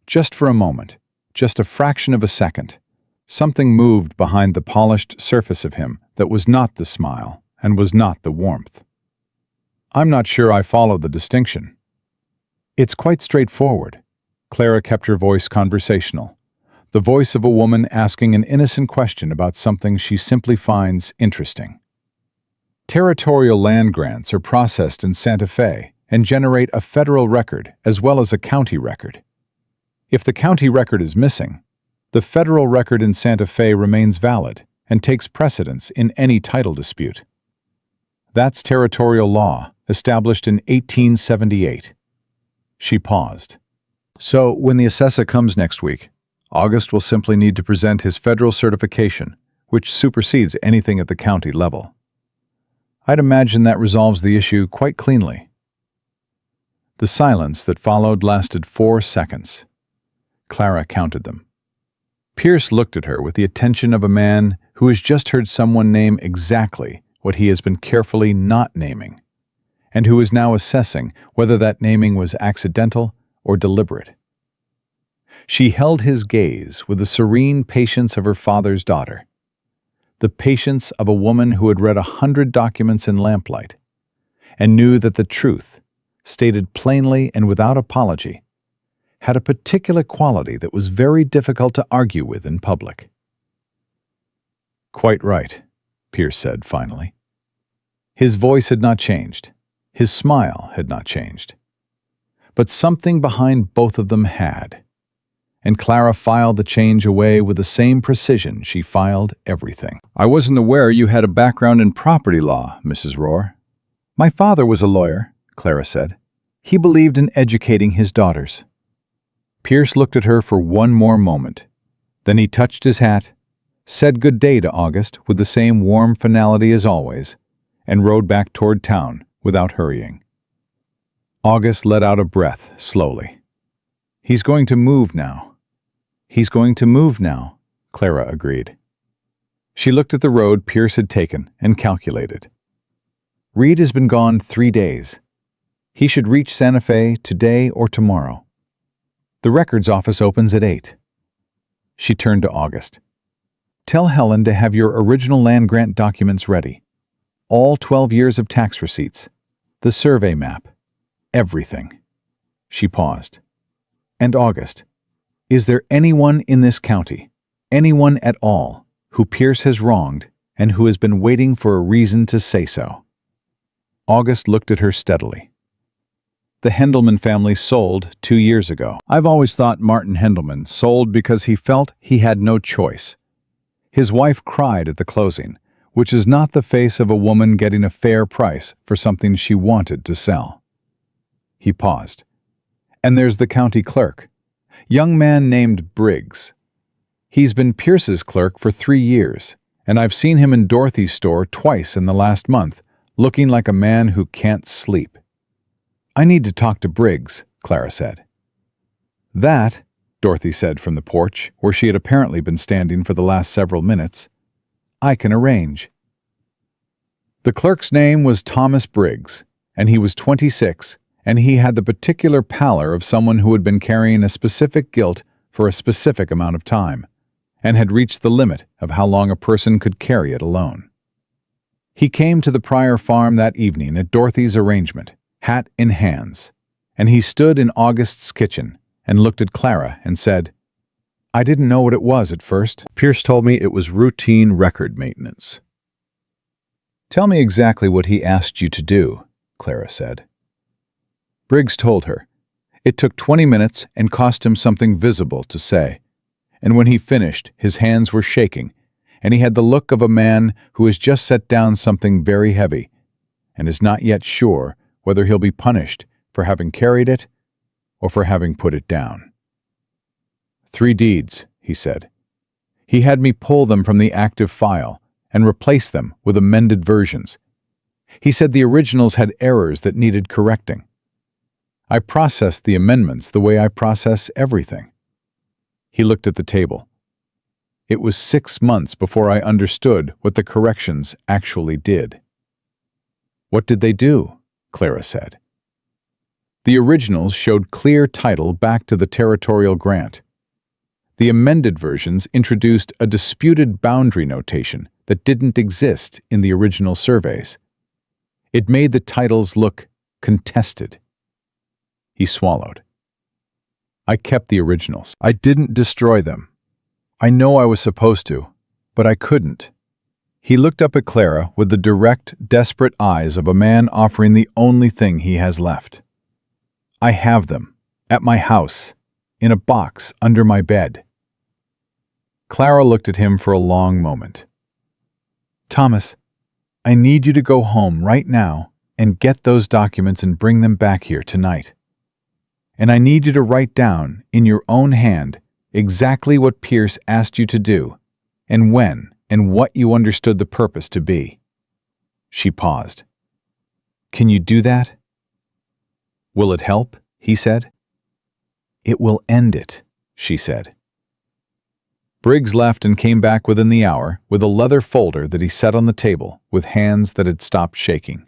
Just for a moment, just a fraction of a second, something moved behind the polished surface of him that was not the smile and was not the warmth. "I'm not sure I follow the distinction." "It's quite straightforward." Clara kept her voice conversational, the voice of a woman asking an innocent question about something she simply finds interesting. Territorial land grants are processed in Santa Fe and generate a federal record as well as a county record. If the county record is missing, the federal record in Santa Fe remains valid and takes precedence in any title dispute. That's territorial law, established in 1878. She paused. So, when the assessor comes next week, August will simply need to present his federal certification, which supersedes anything at the county level. I'd imagine that resolves the issue quite cleanly. The silence that followed lasted 4 seconds. Clara counted them. Pierce looked at her with the attention of a man who has just heard someone name exactly what he has been carefully not naming, and who is now assessing whether that naming was accidental or deliberate. She held his gaze with the serene patience of her father's daughter, the patience of a woman who had read 100 documents in lamplight, and knew that the truth, stated plainly and without apology, had a particular quality that was very difficult to argue with in public. "Quite right," Pierce said finally. His voice had not changed. His smile had not changed. But something behind both of them had. And Clara filed the change away with the same precision she filed everything. "I wasn't aware you had a background in property law, Mrs. Rohr." "My father was a lawyer," Clara said. "He believed in educating his daughters." Pierce looked at her for one more moment. Then he touched his hat, said good day to August with the same warm finality as always, and rode back toward town without hurrying. August let out a breath slowly. "He's going to move now." "He's going to move now," Clara agreed. She looked at the road Pierce had taken and calculated. Reed has been gone 3 days. He should reach Santa Fe today or tomorrow. The records office opens at 8. She turned to August. "Tell Helen to have your original land grant documents ready. All 12 years of tax receipts, the survey map, everything." She paused. "And August, is there anyone in this county, anyone at all, who Pierce has wronged and who has been waiting for a reason to say so?" August looked at her steadily. "The Hendelman family sold 2 years ago. I've always thought Martin Hendelman sold because he felt he had no choice. His wife cried at the closing, which is not the face of a woman getting a fair price for something she wanted to sell." He paused. "And there's the county clerk, young man named Briggs. He's been Pierce's clerk for 3 years, and I've seen him in Dorothy's store twice in the last month, looking like a man who can't sleep." "I need to talk to Briggs," Clara said. "That," Dorothy said from the porch, where she had apparently been standing for the last several minutes, "I can arrange." The clerk's name was Thomas Briggs, and he was 26, and he had the particular pallor of someone who had been carrying a specific guilt for a specific amount of time, and had reached the limit of how long a person could carry it alone. He came to the Pryor farm that evening at Dorothy's arrangement, hat in hands, and he stood in August's kitchen and looked at Clara and said, "I didn't know what it was at first. Pierce told me it was routine record maintenance." "Tell me exactly what he asked you to do," Clara said. Briggs told her. It took 20 minutes and cost him something visible to say, and when he finished, his hands were shaking, and he had the look of a man who has just set down something very heavy, and is not yet sure whether he'll be punished for having carried it or for having put it down. 3 deeds, he said. He had me pull them from the active file and replace them with amended versions. He said the originals had errors that needed correcting. I processed the amendments the way I process everything. He looked at the table. It was 6 months before I understood what the corrections actually did. "What did they do?" Clara said. The originals showed clear title back to the territorial grant. The amended versions introduced a disputed boundary notation that didn't exist in the original surveys. It made the titles look contested. He swallowed. "I kept the originals. I didn't destroy them. I know I was supposed to, but I couldn't." He looked up at Clara with the direct, desperate eyes of a man offering the only thing he has left. "I have them, at my house, in a box under my bed." Clara looked at him for a long moment. "Thomas, I need you to go home right now and get those documents and bring them back here tonight. And I need you to write down, in your own hand, exactly what Pierce asked you to do, and when, and what you understood the purpose to be." She paused. "Can you do that?" "Will it help?" he said. "It will end it," she said. Briggs left and came back within the hour with a leather folder that he set on the table with hands that had stopped shaking.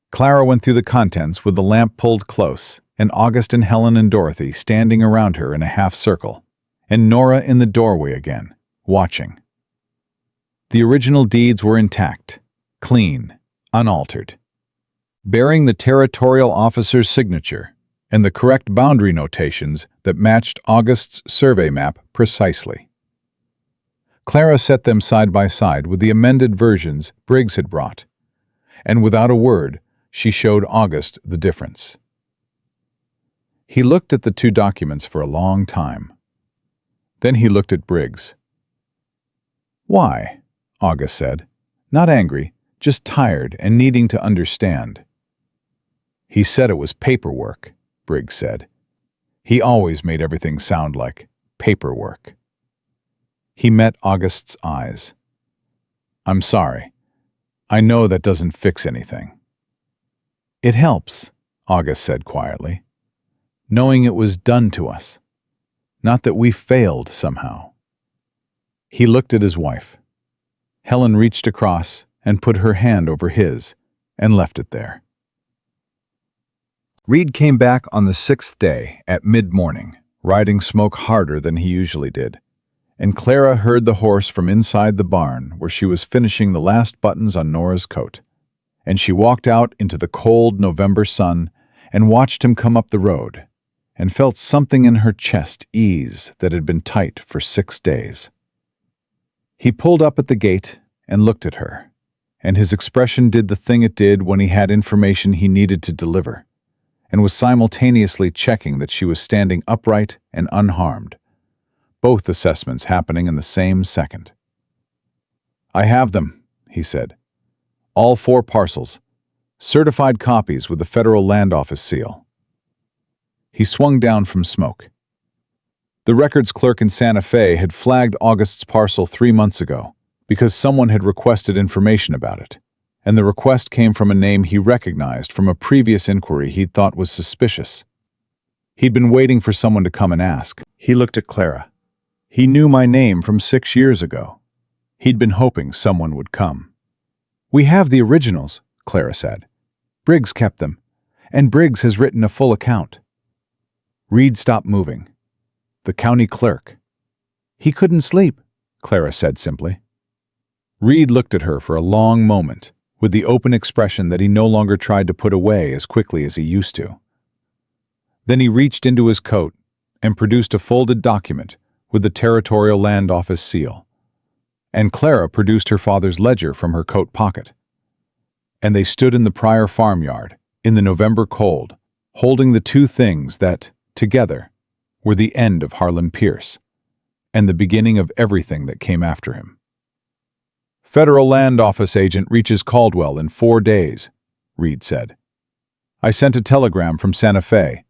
Clara went through the contents with the lamp pulled close, and August and Helen and Dorothy standing around her in a half circle, and Nora in the doorway again, watching. The original deeds were intact, clean, unaltered, bearing the territorial officer's signature and the correct boundary notations that matched August's survey map precisely. Clara set them side by side with the amended versions Briggs had brought, and without a word, she showed August the difference. He looked at the two documents for a long time. Then he looked at Briggs. "Why?" August said, not angry, just tired and needing to understand. "He said it was paperwork," Briggs said. "He always made everything sound like paperwork." He met August's eyes. "I'm sorry. I know that doesn't fix anything." "It helps," August said quietly, "knowing it was done to us. Not that we failed somehow." He looked at his wife. Helen reached across and put her hand over his and left it there. Reed came back on the 6th day at mid-morning, riding Smoke harder than he usually did, and Clara heard the horse from inside the barn where she was finishing the last buttons on Nora's coat, and she walked out into the cold November sun and watched him come up the road, and felt something in her chest ease that had been tight for 6 days. He pulled up at the gate and looked at her, and his expression did the thing it did when he had information he needed to deliver, and was simultaneously checking that she was standing upright and unharmed, both assessments happening in the same second. "I have them," he said. "All 4 parcels, certified copies with the Federal Land Office seal." He swung down from Smoke. The records clerk in Santa Fe had flagged August's parcel 3 months ago because someone had requested information about it, and the request came from a name he recognized from a previous inquiry he'd thought was suspicious. He'd been waiting for someone to come and ask. He looked at Clara. "He knew my name from 6 years ago. He'd been hoping someone would come." "We have the originals," Clara said. "Briggs kept them, and Briggs has written a full account." Reed stopped moving. "The county clerk." "He couldn't sleep," Clara said simply. Reed looked at her for a long moment, with the open expression that he no longer tried to put away as quickly as he used to. Then he reached into his coat and produced a folded document with the Territorial Land Office seal, and Clara produced her father's ledger from her coat pocket. And they stood in the Pryor farmyard, in the November cold, holding the two things that, together, were the end of Harlan Pierce, and the beginning of everything that came after him. "Federal Land Office agent reaches Caldwell in 4 days," Reed said. "I sent a telegram from Santa Fe,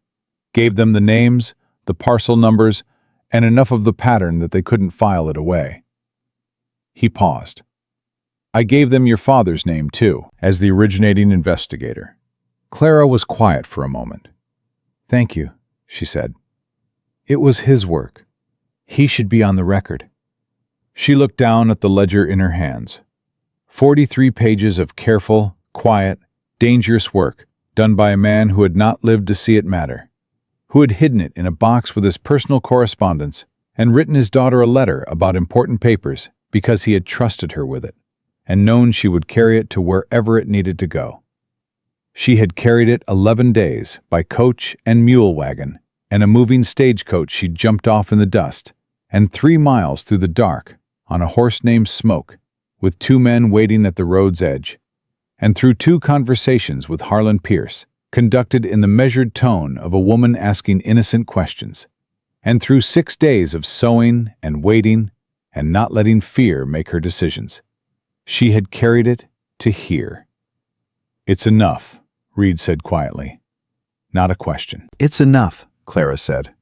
gave them the names, the parcel numbers, and enough of the pattern that they couldn't file it away." He paused. "I gave them your father's name, too, as the originating investigator." Clara was quiet for a moment. "Thank you," she said. "It was his work. He should be on the record." She looked down at the ledger in her hands. 43 pages of careful, quiet, dangerous work done by a man who had not lived to see it matter, who had hidden it in a box with his personal correspondence and written his daughter a letter about important papers because he had trusted her with it and known she would carry it to wherever it needed to go. She had carried it 11 days by coach and mule wagon and a moving stagecoach she'd jumped off in the dust, and 3 miles through the dark on a horse named Smoke, with 2 men waiting at the road's edge, and through 2 conversations with Harlan Pierce, conducted in the measured tone of a woman asking innocent questions, and through 6 days of sewing and waiting and not letting fear make her decisions. She had carried it to here. "It's enough," Reed said quietly. not a question. "It's enough," Clara said.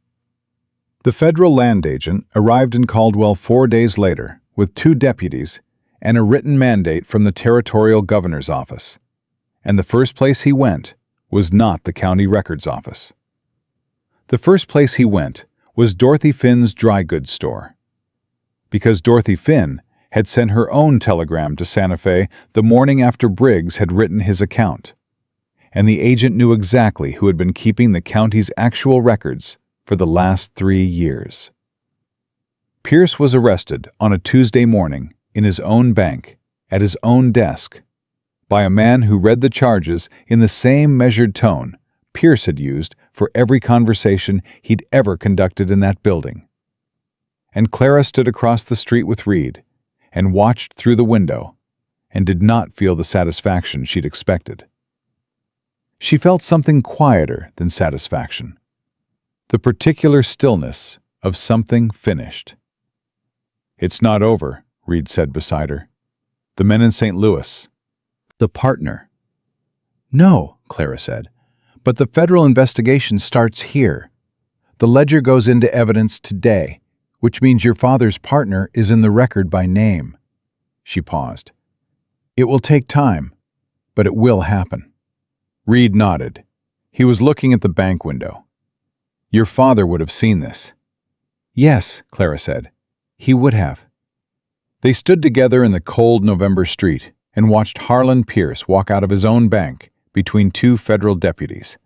The federal land agent arrived in Caldwell 4 days later with 2 deputies and a written mandate from the territorial governor's office. And the first place he went was not the county records office. The first place he went was Dorothy Finn's dry goods store. Because Dorothy Finn had sent her own telegram to Santa Fe the morning after Briggs had written his account. And the agent knew exactly who had been keeping the county's actual records for the last 3 years. Pierce was arrested on a Tuesday morning in his own bank, at his own desk, by a man who read the charges in the same measured tone Pierce had used for every conversation he'd ever conducted in that building. And Clara stood across the street with Reed and watched through the window and did not feel the satisfaction she'd expected. She felt something quieter than satisfaction, the particular stillness of something finished. "It's not over," Reed said beside her. "The men in St. Louis." "The partner." "No," Clara said, "but the federal investigation starts here. The ledger goes into evidence today, which means your father's partner is in the record by name." She paused. "It will take time, but it will happen." Reed nodded. He was looking at the bank window. "Your father would have seen this." "Yes," Clara said, "he would have." They stood together in the cold November street and watched Harlan Pierce walk out of his own bank between 2 federal deputies.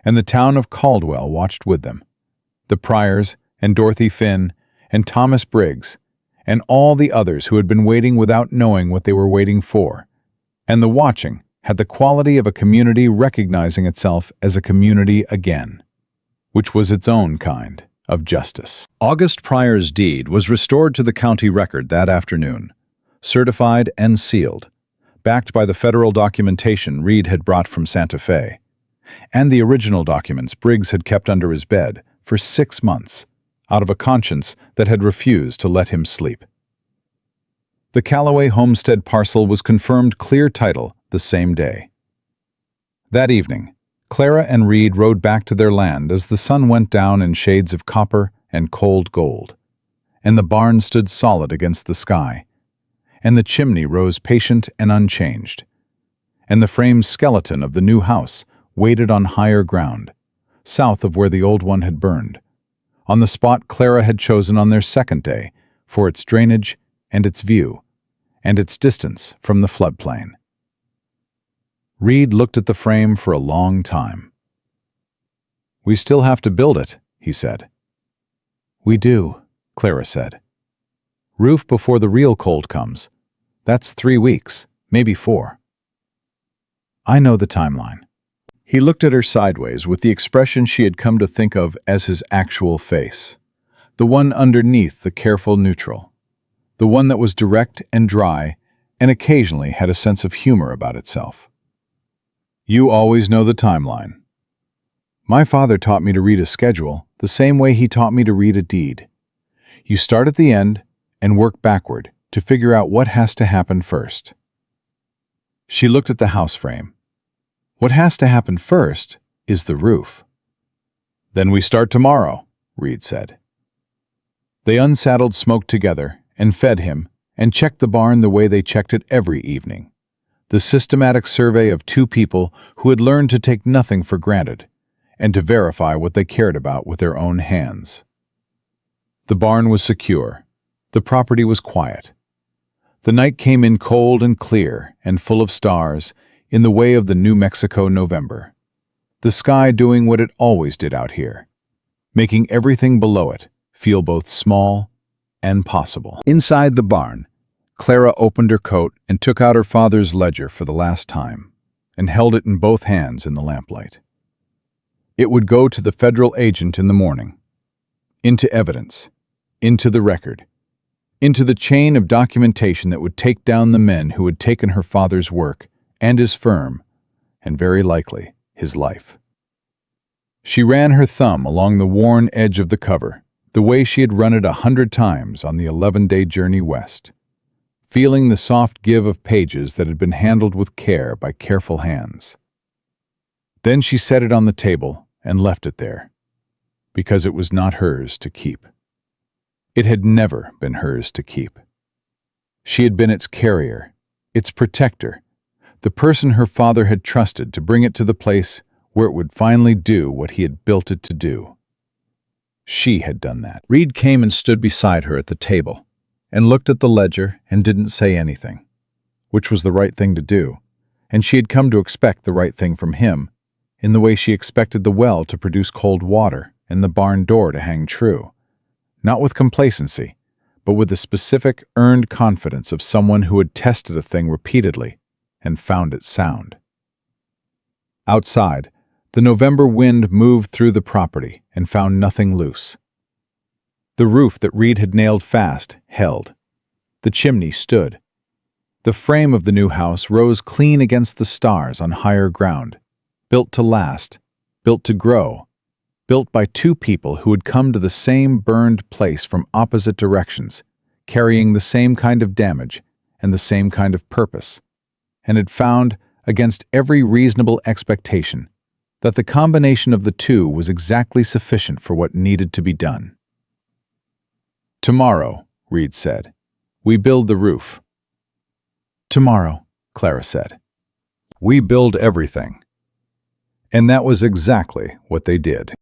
And the town of Caldwell watched with them. The Pryors and Dorothy Finn and Thomas Briggs and all the others who had been waiting without knowing what they were waiting for. And the watching had the quality of a community recognizing itself as a community again, which was its own kind of justice. August Pryor's deed was restored to the county record that afternoon, certified and sealed, backed by the federal documentation Reed had brought from Santa Fe, and the original documents Briggs had kept under his bed for 6 months, out of a conscience that had refused to let him sleep. The Callaway homestead parcel was confirmed clear title the same day. That evening, Clara and Reed rode back to their land as the sun went down in shades of copper and cold gold, and the barn stood solid against the sky, and the chimney rose patient and unchanged, and the framed skeleton of the new house waited on higher ground, south of where the old one had burned, on the spot Clara had chosen on their second day for its drainage and its view, and its distance from the floodplain. Reed looked at the frame for a long time. "We still have to build it," he said. "We do," Clara said. "Roof before the real cold comes. That's 3 weeks, maybe 4. I know the timeline." He looked at her sideways with the expression she had come to think of as his actual face, the one underneath the careful neutral, the one that was direct and dry and occasionally had a sense of humor about itself. "You always know the timeline." "My father taught me to read a schedule the same way he taught me to read a deed. You start at the end and work backward to figure out what has to happen first." She looked at the house frame. "What has to happen first is the roof." "Then we start tomorrow," Reed said. They unsaddled Smoke together and fed him and checked the barn the way they checked it every evening. The systematic survey of 2 people who had learned to take nothing for granted and to verify what they cared about with their own hands. The barn was secure. The property was quiet. The night came in cold and clear and full of stars in the way of the New Mexico November. The sky doing what it always did out here, making everything below it feel both small and possible. Inside the barn, Clara opened her coat and took out her father's ledger for the last time, and held it in both hands in the lamplight. It would go to the federal agent in the morning, into evidence, into the record, into the chain of documentation that would take down the men who had taken her father's work and his firm, and very likely his life. She ran her thumb along the worn edge of the cover, the way she had run it 100 times on the 11-day journey west, feeling the soft give of pages that had been handled with care by careful hands. Then she set it on the table and left it there, because it was not hers to keep. It had never been hers to keep. She had been its carrier, its protector, the person her father had trusted to bring it to the place where it would finally do what he had built it to do. She had done that. Reed came and stood beside her at the table and looked at the ledger and didn't say anything, which was the right thing to do, and she had come to expect the right thing from him, in the way she expected the well to produce cold water and the barn door to hang true, not with complacency, but with the specific, earned confidence of someone who had tested a thing repeatedly and found it sound. Outside, the November wind moved through the property and found nothing loose. The roof that Reed had nailed fast held. The chimney stood. The frame of the new house rose clean against the stars on higher ground, built to last, built to grow, built by two people who had come to the same burned place from opposite directions, carrying the same kind of damage and the same kind of purpose, and had found, against every reasonable expectation, that the combination of the two was exactly sufficient for what needed to be done. "Tomorrow," Reed said, "we build the roof." "Tomorrow," Clara said, "we build everything." And that was exactly what they did.